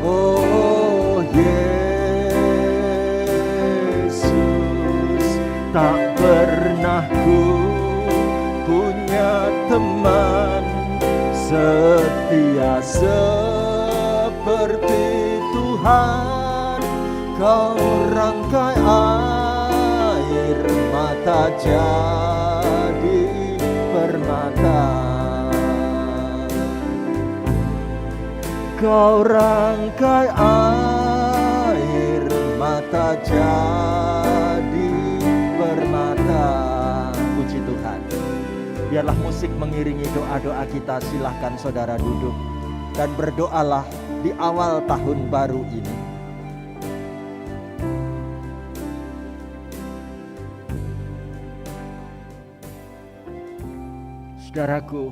oh Yesus. Tak pernah ku punya teman setia seperti Tuhan. Kau rangkai air mata jadi permata. Kau rangkai air mata jadi permata. Puji Tuhan. Biarlah musik mengiringi doa-doa kita. Silahkan saudara duduk dan berdoalah di awal tahun baru ini. Saudaraku,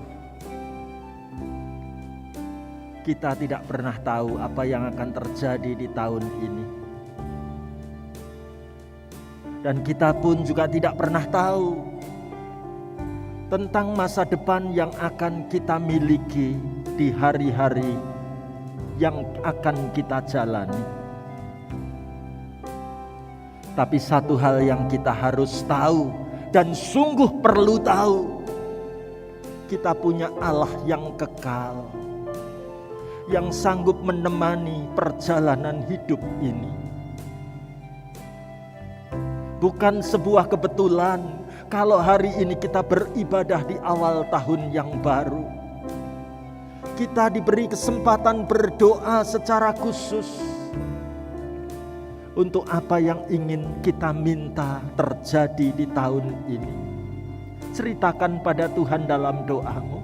kita tidak pernah tahu apa yang akan terjadi di tahun ini. Dan kita pun juga tidak pernah tahu tentang masa depan yang akan kita miliki di hari-hari yang akan kita jalani. Tapi satu hal yang kita harus tahu dan sungguh perlu tahu, kita punya Allah yang kekal, yang sanggup menemani perjalanan hidup ini. Bukan sebuah kebetulan kalau hari ini kita beribadah di awal tahun yang baru. Kita diberi kesempatan berdoa secara khusus untuk apa yang ingin kita minta terjadi di tahun ini. Ceritakan pada Tuhan dalam doamu.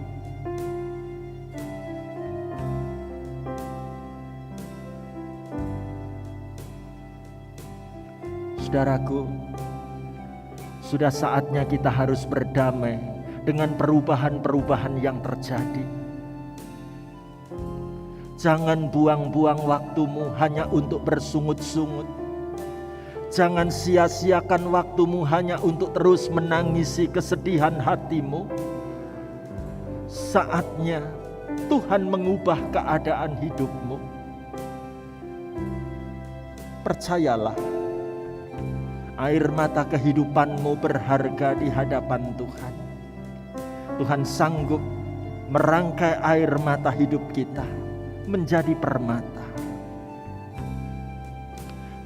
Saudaraku, sudah saatnya kita harus berdamai dengan perubahan-perubahan yang terjadi. Jangan buang-buang waktumu hanya untuk bersungut-sungut. Jangan sia-siakan waktumu hanya untuk terus menangisi kesedihan hatimu. Saatnya Tuhan mengubah keadaan hidupmu. Percayalah, air mata kehidupanmu berharga di hadapan Tuhan. Tuhan sanggup merangkai air mata hidup kita menjadi permata.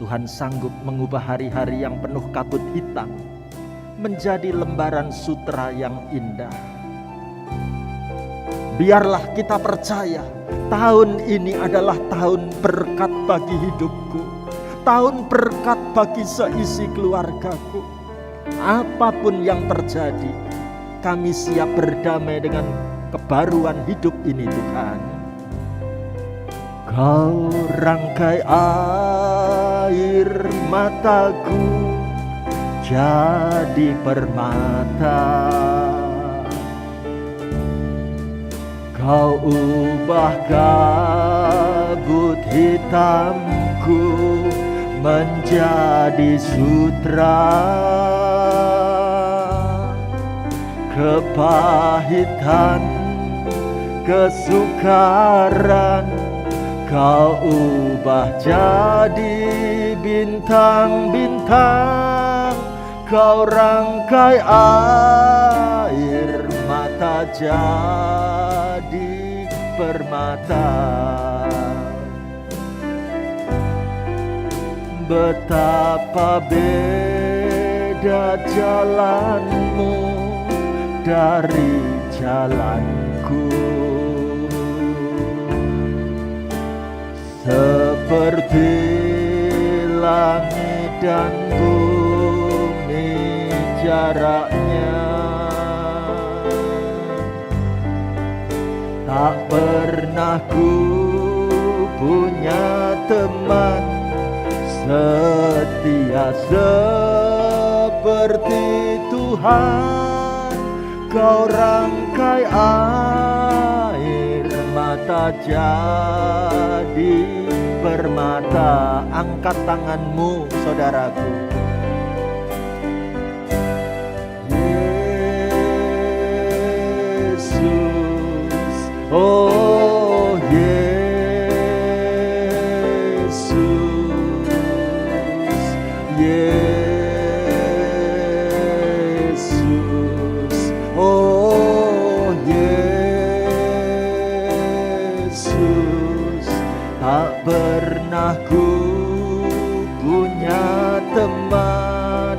Tuhan sanggup mengubah hari-hari yang penuh kabut hitam menjadi lembaran sutra yang indah. Biarlah kita percaya tahun ini adalah tahun berkat bagi hidupku, tahun berkat bagi seisi keluargaku. Apapun yang terjadi, kami siap berdamai dengan kebaruan hidup ini, Tuhan. Kau rangkai air mataku jadi permata. Kau ubah kabut hitamku menjadi sutra. Kepahitan, kesukaran Kau ubah jadi bintang-bintang. Kau rangkai air mata jadi permata. Betapa beda jalanmu dari jalanku. Seperti langit dan bumi jaraknya, tak pernah ku punya teman setia seperti Tuhan. Kau rangkai air mata jadi permata. Angkat tanganmu, saudaraku. Yesus, oh Yesus, Yesus, oh Yesus. Tak pernah ku punya teman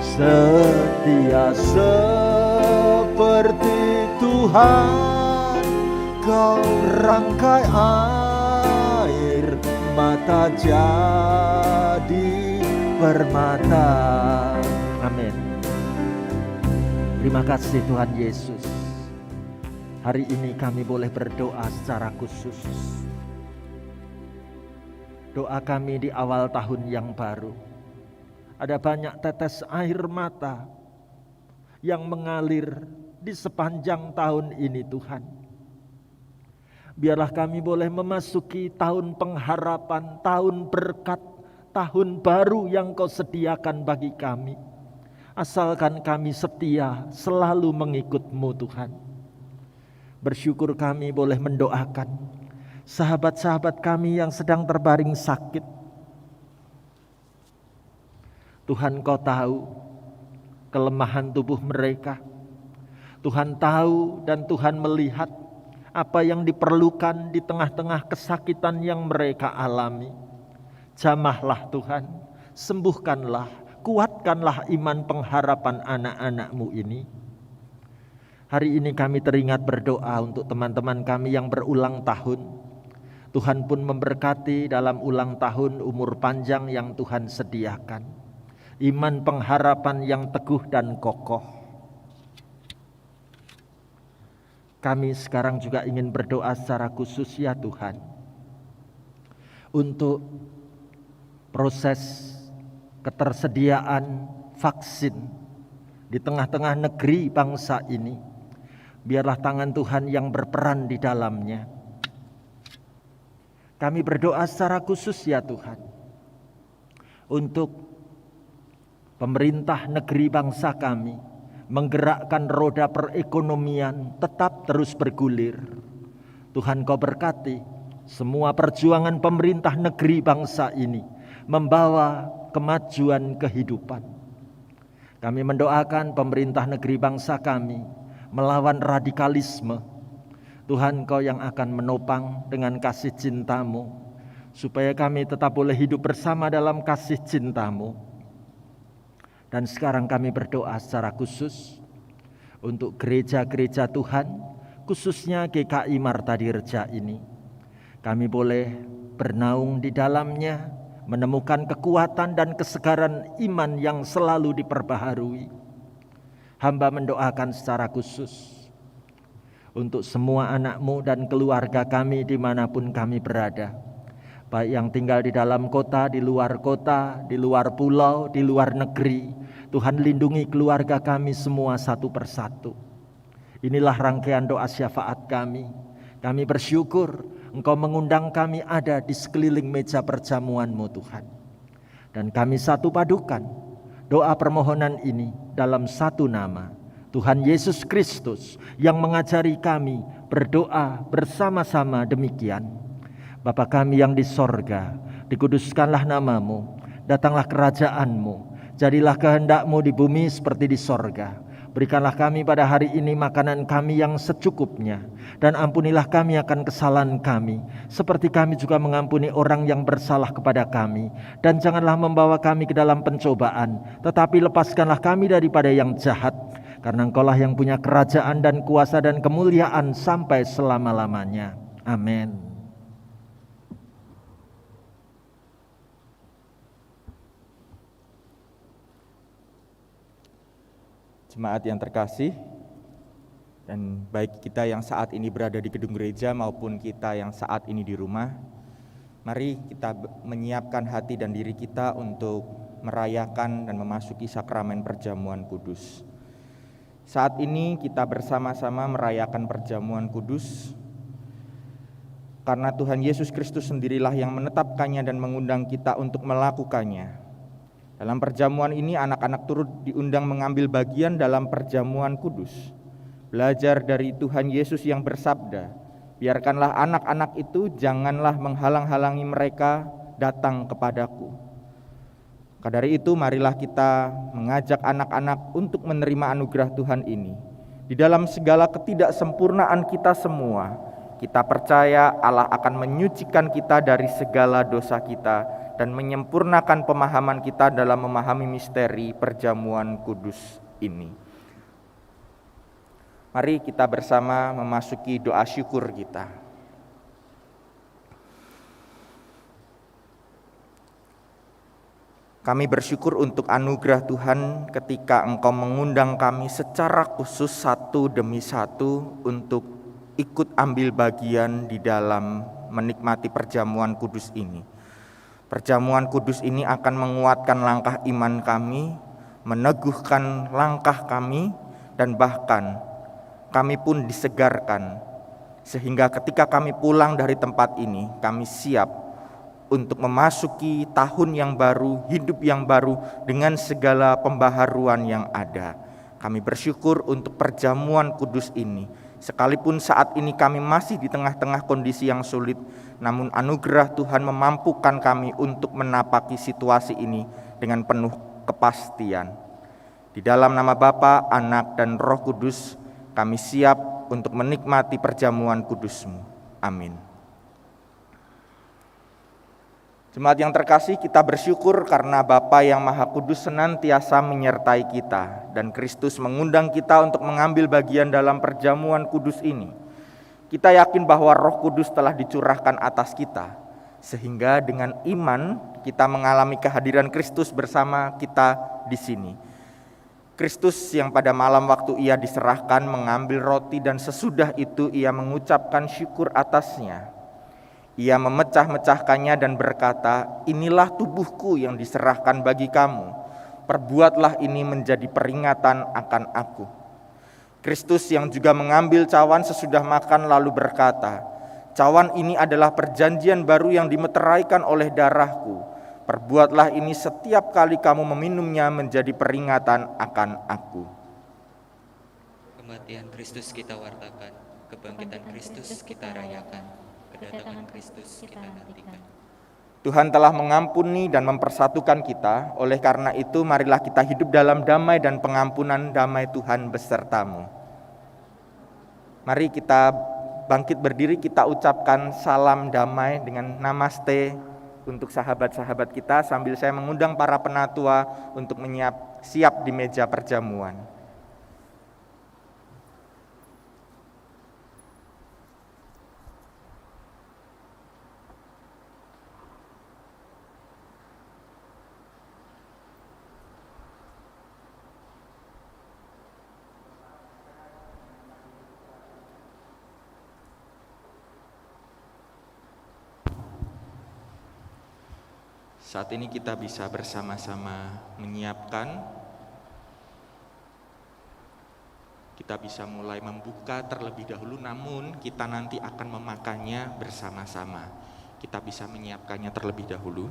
setia seperti Tuhan. Kau rangkai air mata jadi permata. Amin. Terima kasih Tuhan Yesus. Hari ini kami boleh berdoa secara khusus. Doa kami di awal tahun yang baru. Ada banyak tetes air mata yang mengalir di sepanjang tahun ini Tuhan. Biarlah kami boleh memasuki tahun pengharapan, tahun berkat, tahun baru yang Kau sediakan bagi kami. Asalkan kami setia selalu mengikut-Mu Tuhan. Bersyukur kami boleh mendoakan sahabat-sahabat kami yang sedang terbaring sakit. Tuhan, Kau tahu kelemahan tubuh mereka. Tuhan tahu dan Tuhan melihat apa yang diperlukan di tengah-tengah kesakitan yang mereka alami. Jamahlah Tuhan, sembuhkanlah, kuatkanlah iman pengharapan anak-anak-Mu ini. Hari ini kami teringat berdoa untuk teman-teman kami yang berulang tahun. Tuhan pun memberkati dalam ulang tahun umur panjang yang Tuhan sediakan. Iman pengharapan yang teguh dan kokoh. Kami sekarang juga ingin berdoa secara khusus ya Tuhan, untuk proses ketersediaan vaksin di tengah-tengah negeri bangsa ini. Biarlah tangan Tuhan yang berperan di dalamnya. Kami berdoa secara khusus ya Tuhan, untuk pemerintah negeri bangsa kami, menggerakkan roda perekonomian tetap terus bergulir. Tuhan, Kau berkati semua perjuangan pemerintah negeri bangsa ini membawa kemajuan kehidupan. Kami mendoakan pemerintah negeri bangsa kami melawan radikalisme. Tuhan, Kau yang akan menopang dengan kasih cinta-Mu, supaya kami tetap boleh hidup bersama dalam kasih cinta-Mu. Dan sekarang kami berdoa secara khusus untuk gereja-gereja Tuhan, khususnya GKI Marta Dirja ini. Kami boleh bernaung di dalamnya, menemukan kekuatan dan kesegaran iman yang selalu diperbaharui. Hamba mendoakan secara khusus untuk semua anak-Mu dan keluarga kami dimanapun kami berada, baik yang tinggal di dalam kota, di luar kota, di luar pulau, di luar negeri. Tuhan, lindungi keluarga kami semua satu persatu. Inilah rangkaian doa syafaat kami. Kami bersyukur Engkau mengundang kami ada di sekeliling meja perjamuan-Mu Tuhan. Dan kami satu padukan doa permohonan ini dalam satu nama, Tuhan Yesus Kristus, yang mengajari kami berdoa bersama-sama demikian. Bapa kami yang di sorga, dikuduskanlah nama-Mu, datanglah kerajaan-Mu, jadilah kehendak-Mu di bumi seperti di sorga. Berikanlah kami pada hari ini makanan kami yang secukupnya, dan ampunilah kami akan kesalahan kami, seperti kami juga mengampuni orang yang bersalah kepada kami. Dan janganlah membawa kami ke dalam pencobaan, tetapi lepaskanlah kami daripada yang jahat, karena Engkaulah yang punya kerajaan dan kuasa dan kemuliaan sampai selama-lamanya. Amin. Jemaat yang terkasih, dan baik kita yang saat ini berada di gedung gereja maupun kita yang saat ini di rumah, mari kita menyiapkan hati dan diri kita untuk merayakan dan memasuki sakramen perjamuan kudus. Saat ini kita bersama-sama merayakan perjamuan kudus karena Tuhan Yesus Kristus sendirilah yang menetapkannya dan mengundang kita untuk melakukannya. Dalam perjamuan ini anak-anak turut diundang mengambil bagian dalam perjamuan kudus. Belajar dari Tuhan Yesus yang bersabda, biarkanlah anak-anak itu janganlah menghalang-halangi mereka datang kepadaku. Maka dari itu marilah kita mengajak anak-anak untuk menerima anugerah Tuhan ini. Di dalam segala ketidaksempurnaan kita semua, kita percaya Allah akan menyucikan kita dari segala dosa kita dan menyempurnakan pemahaman kita dalam memahami misteri perjamuan kudus ini. Mari kita bersama memasuki doa syukur kita. Kami bersyukur untuk anugerah Tuhan ketika Engkau mengundang kami secara khusus satu demi satu untuk ikut ambil bagian di dalam menikmati perjamuan kudus ini. Perjamuan kudus ini akan menguatkan langkah iman kami, meneguhkan langkah kami, dan bahkan kami pun disegarkan, sehingga ketika kami pulang dari tempat ini, kami siap untuk memasuki tahun yang baru, hidup yang baru dengan segala pembaharuan yang ada. Kami bersyukur untuk perjamuan kudus ini. Sekalipun saat ini kami masih di tengah-tengah kondisi yang sulit, namun anugerah Tuhan memampukan kami untuk menapaki situasi ini dengan penuh kepastian. Di dalam nama Bapa, Anak, dan Roh Kudus, kami siap untuk menikmati perjamuan kudus-Mu. Amin. Jemaat yang terkasih, kita bersyukur karena Bapa yang Maha Kudus senantiasa menyertai kita, dan Kristus mengundang kita untuk mengambil bagian dalam perjamuan kudus ini. Kita yakin bahwa Roh Kudus telah dicurahkan atas kita, sehingga dengan iman kita mengalami kehadiran Kristus bersama kita di sini. Kristus yang pada malam waktu ia diserahkan mengambil roti, dan sesudah itu ia mengucapkan syukur atasnya. Ia memecah-mecahkannya dan berkata, "Inilah tubuhku yang diserahkan bagi kamu. Perbuatlah ini menjadi peringatan akan aku." Kristus yang juga mengambil cawan sesudah makan lalu berkata, "Cawan ini adalah perjanjian baru yang dimeteraikan oleh darahku. Perbuatlah ini setiap kali kamu meminumnya menjadi peringatan akan aku." Kematian Kristus kita wartakan, kebangkitan Kristus kita rayakan, kedatangan Kristus kita nantikan. Tuhan telah mengampuni dan mempersatukan kita, oleh karena itu marilah kita hidup dalam damai dan pengampunan damai Tuhan besertamu. Mari kita bangkit berdiri, kita ucapkan salam damai dengan namaste untuk sahabat-sahabat kita, sambil saya mengundang para penatua untuk siap di meja perjamuan. Saat ini kita bisa bersama-sama menyiapkan, kita bisa mulai membuka terlebih dahulu, namun kita nanti akan memakannya bersama-sama. Kita bisa menyiapkannya terlebih dahulu.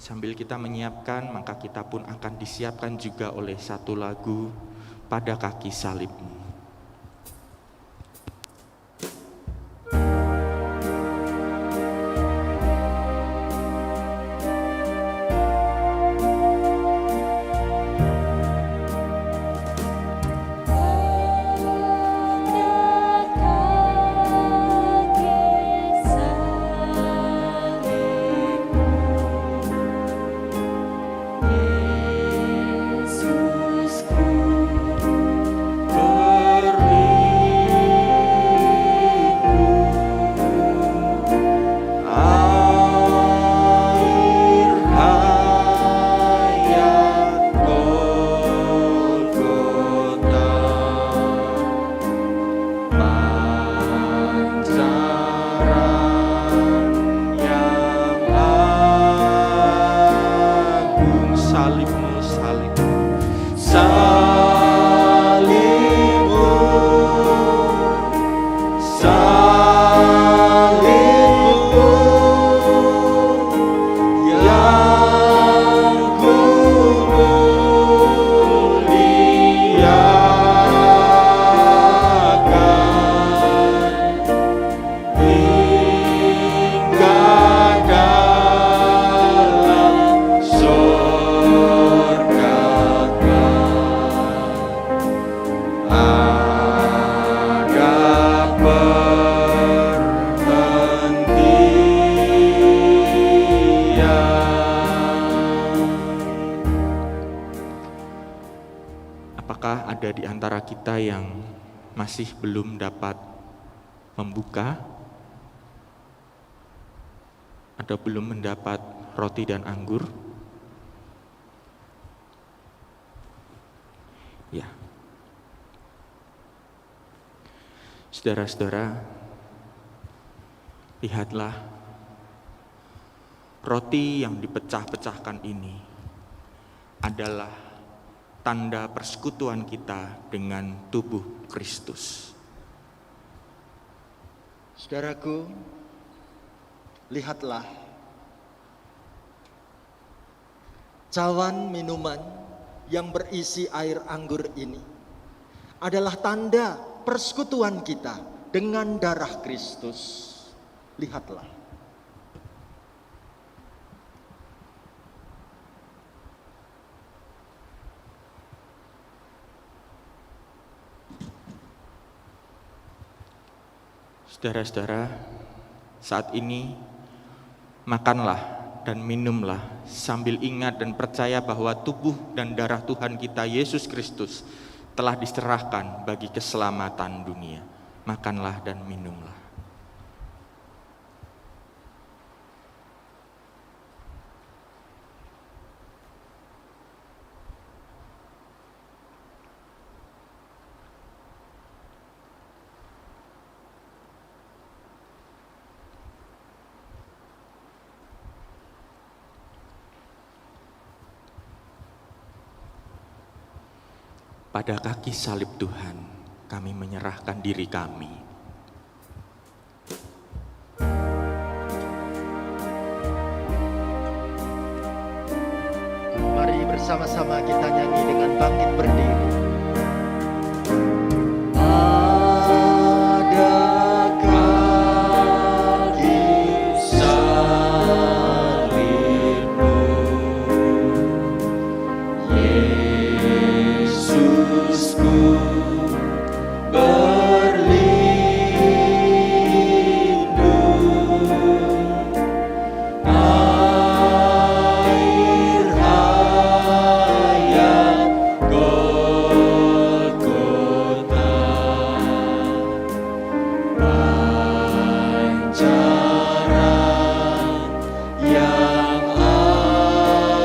Sambil kita menyiapkan, maka kita pun akan disiapkan juga oleh satu lagu, "Pada Kaki Salib-Mu". Apakah ada di antara kita yang masih belum dapat membuka atau belum mendapat roti dan anggur? Ya. Saudara-saudara, Lihatlah, roti yang dipecah-pecahkan ini adalah tanda persekutuan kita dengan tubuh Kristus. Saudaraku, lihatlah, cawan minuman yang berisi air anggur ini adalah tanda persekutuan kita dengan darah Kristus. Lihatlah. Saudara-saudara, saat ini makanlah dan minumlah sambil ingat dan percaya bahwa tubuh dan darah Tuhan kita Yesus Kristus telah diserahkan bagi keselamatan dunia. Makanlah dan minumlah. Pada kaki salib Tuhan, kami menyerahkan diri kami. Mari bersama-sama kita nyanyi dengan bangkit berdiri. Pada kaki salibmu, Yesusku berlindung, air hayat Golgota, pancaran yang agung, yang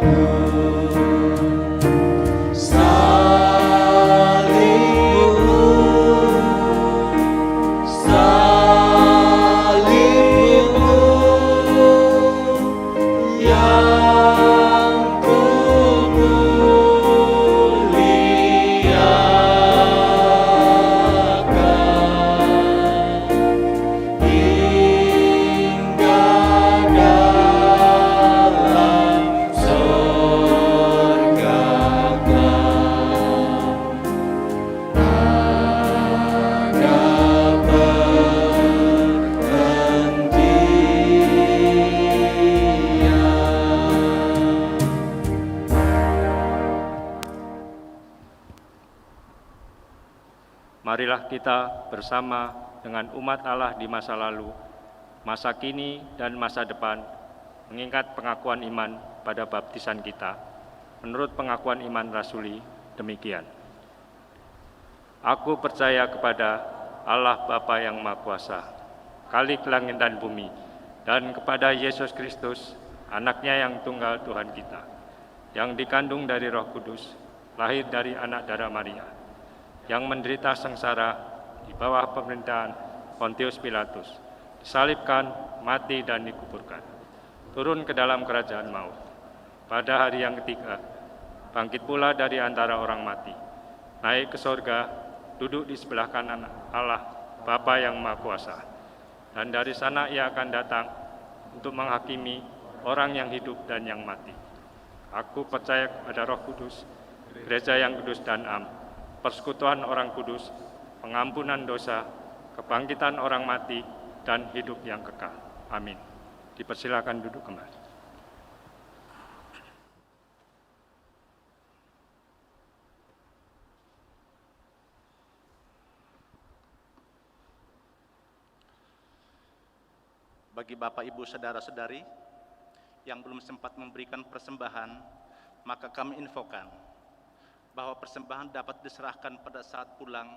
kumuliakan hingga dalam sorga ada Marilah kita bersama dengan umat Allah di masa lalu, masa kini, dan masa depan, mengingat pengakuan iman pada baptisan kita. Menurut pengakuan iman rasuli, demikian. Aku percaya kepada Allah Bapa yang Maha Kuasa, Khalik langit dan bumi, dan kepada Yesus Kristus, anaknya yang tunggal Tuhan kita, yang dikandung dari Roh Kudus, lahir dari anak darah Maria, yang menderita sengsara di bawah pemerintahan Pontius Pilatus, disalibkan, mati, dan dikuburkan, turun ke dalam kerajaan maut. Pada hari yang ketiga, bangkit pula dari antara orang mati, naik ke sorga, duduk di sebelah kanan Allah, Bapa yang Maha Kuasa. Dan dari sana ia akan datang untuk menghakimi orang yang hidup dan yang mati. Aku percaya kepada Roh Kudus, gereja yang kudus dan am, persekutuan orang kudus, pengampunan dosa, kebangkitan orang mati, dan hidup yang kekal. Amin. Dipersilakan duduk kembali. Bagi Bapak, Ibu, Saudara-saudari yang belum sempat memberikan persembahan, maka kami infokan bahwa persembahan dapat diserahkan pada saat pulang.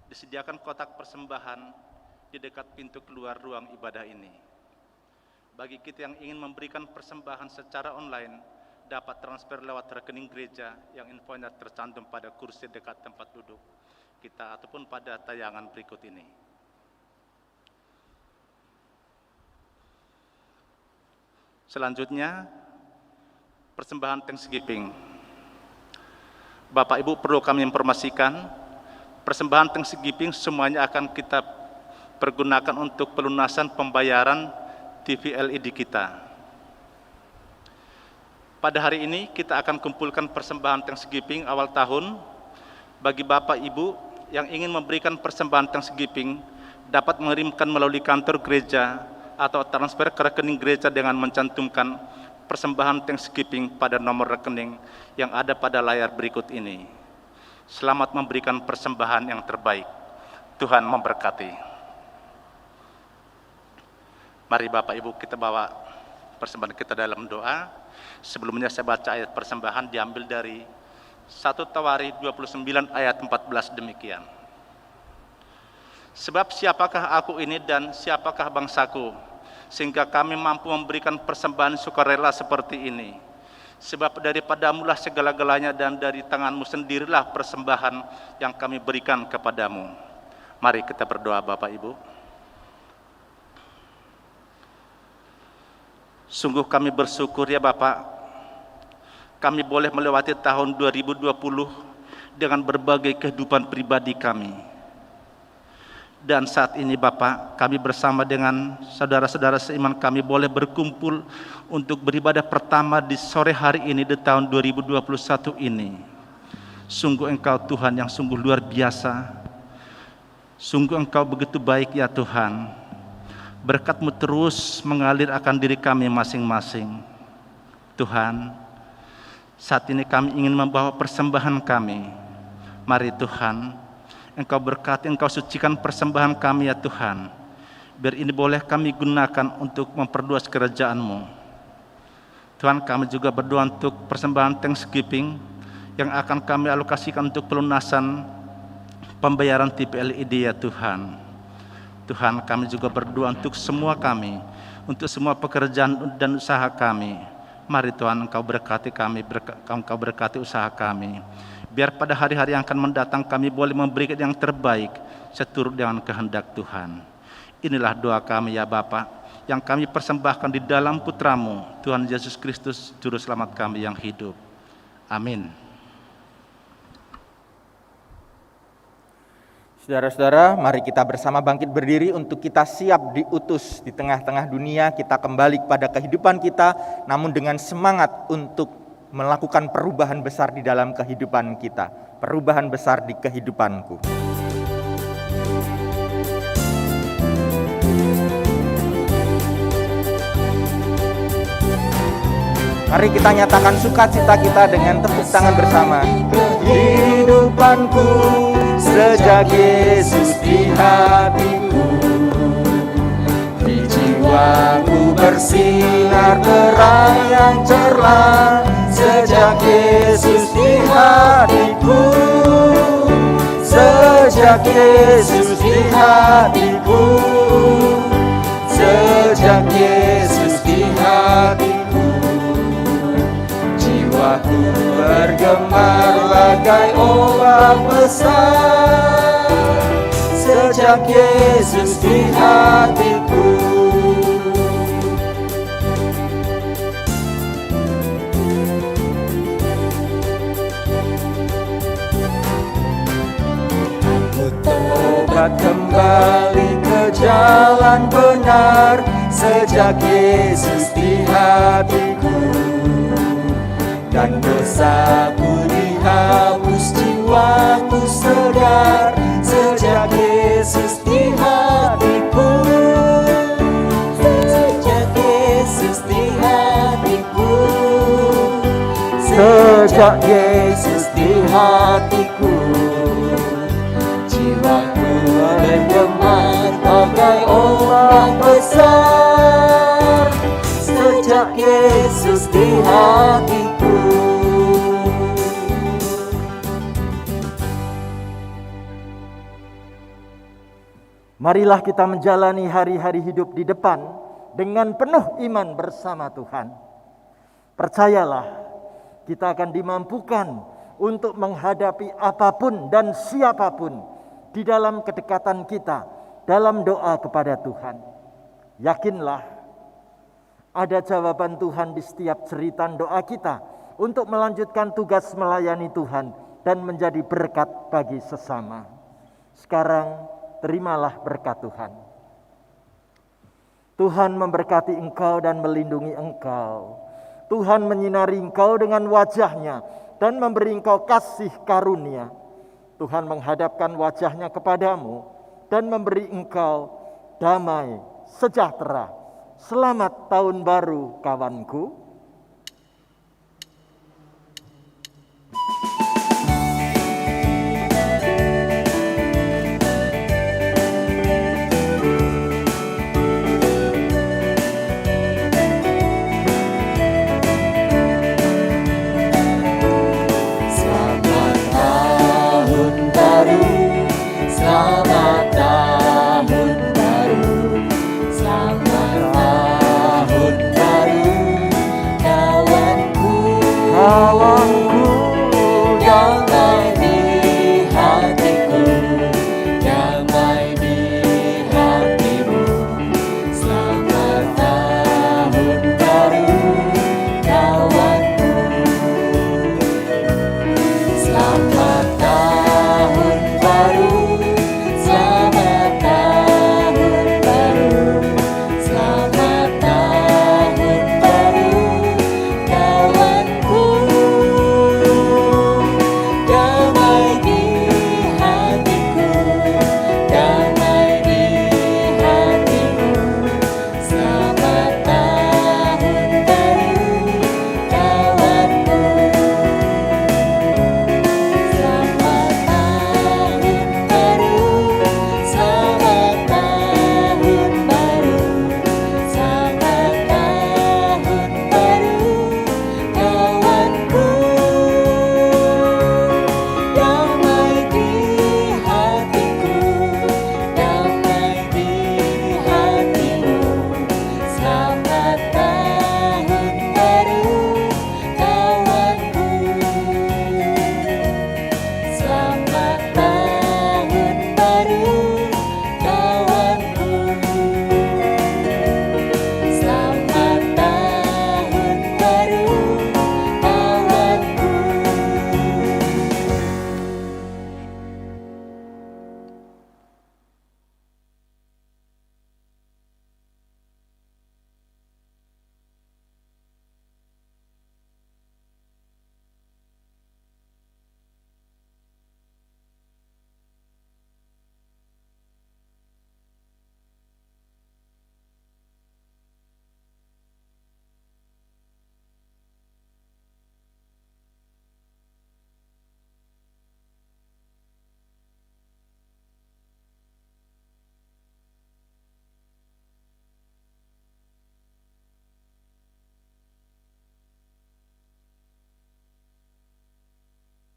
Disediakan kotak persembahan di dekat pintu keluar ruang ibadah ini. Bagi kita yang ingin memberikan persembahan secara online, dapat transfer lewat rekening gereja yang infonya tercantum pada kursi dekat tempat duduk kita ataupun pada tayangan berikut ini. Selanjutnya, persembahan Thanksgiving. Bapak Ibu, perlu kami informasikan, persembahan Thanksgiving semuanya akan kita pergunakan untuk pelunasan pembayaran TV LED kita. Pada hari ini kita akan kumpulkan persembahan Thanksgiving awal tahun. Bagi Bapak Ibu yang ingin memberikan persembahan Thanksgiving, dapat mengirimkan melalui kantor gereja atau transfer ke rekening gereja dengan mencantumkan persembahan Thanksgiving pada nomor rekening yang ada pada layar berikut ini. Selamat memberikan persembahan yang terbaik. Tuhan memberkati. Mari Bapak Ibu kita bawa persembahan kita dalam doa. Sebelumnya saya baca ayat persembahan diambil dari 1 Tawarikh 29 ayat 14 demikian. Sebab siapakah aku ini dan siapakah bangsaku, sehingga kami mampu memberikan persembahan sukarela seperti ini. Sebab daripadamulah segala-galanya dan dari tanganmu sendirilah persembahan yang kami berikan kepadamu. Mari kita berdoa Bapak Ibu. Sungguh kami bersyukur ya Bapak, kami boleh melewati tahun 2020 dengan berbagai kehidupan pribadi kami. Dan saat ini Bapak, kami bersama dengan saudara-saudara seiman kami boleh berkumpul untuk beribadah pertama di sore hari ini di tahun 2021 ini. Sungguh Engkau Tuhan yang sungguh luar biasa. Sungguh Engkau begitu baik ya Tuhan. Berkat-Mu terus mengalir akan diri kami masing-masing. Tuhan, saat ini kami ingin membawa persembahan kami. Mari Tuhan, Engkau berkati, Engkau sucikan persembahan kami ya Tuhan. Biar ini boleh kami gunakan untuk memperluas kerajaan-Mu. Tuhan, kami juga berdoa untuk persembahan Thanksgiving yang akan kami alokasikan untuk pelunasan pembayaran TV LED ya Tuhan. Tuhan, kami juga berdoa untuk semua kami, untuk semua pekerjaan dan usaha kami. Mari Tuhan, Engkau berkati kami, Engkau berkati usaha kami. Biar pada hari-hari yang akan mendatang kami boleh memberikan yang terbaik seturut dengan kehendak Tuhan. Inilah doa kami ya Bapa, yang kami persembahkan di dalam Putra-Mu, Tuhan Yesus Kristus, Juru Selamat kami yang hidup. Amin. Saudara-saudara, mari kita bersama bangkit berdiri untuk kita siap diutus di tengah-tengah dunia. Kita kembali kepada kehidupan kita, namun dengan semangat untuk melakukan perubahan besar di dalam kehidupan kita. Perubahan besar di kehidupanku. Mari kita nyatakan sukacita kita dengan tepuk tangan bersama. Kehidupanku sejak Yesus di hatiku, di jiwaku bersinar terang yang cerah. Sejak Yesus di hatiku, sejak Yesus di hatiku, sejak Yesus di hatiku, jiwaku bergemar bagai ombak besar. Sejak Yesus di hatiku. Tobat kembali ke jalan benar. Sejak Yesus di hatiku, dan dosaku dihapus, jiwaku segar. Sejak Yesus di hatiku, sejak Yesus di hatiku, sejak Yesus di hatiku, jiwaku bergemar bagai ombak besar. Sejak Yesus di hatiku. Marilah kita menjalani hari-hari hidup di depan dengan penuh iman bersama Tuhan. Percayalah, kita akan dimampukan untuk menghadapi apapun dan siapapun di dalam kedekatan kita, dalam doa kepada Tuhan. Yakinlah, Ada jawaban Tuhan di setiap jeritan doa kita untuk melanjutkan tugas melayani Tuhan dan menjadi berkat bagi sesama. Sekarang terimalah berkat Tuhan. Tuhan memberkati engkau dan melindungi engkau. Tuhan menyinari engkau dengan wajah-Nya dan memberi engkau kasih karunia. Tuhan menghadapkan wajah-Nya kepadamu dan memberi engkau damai sejahtera. Selamat tahun baru kawanku.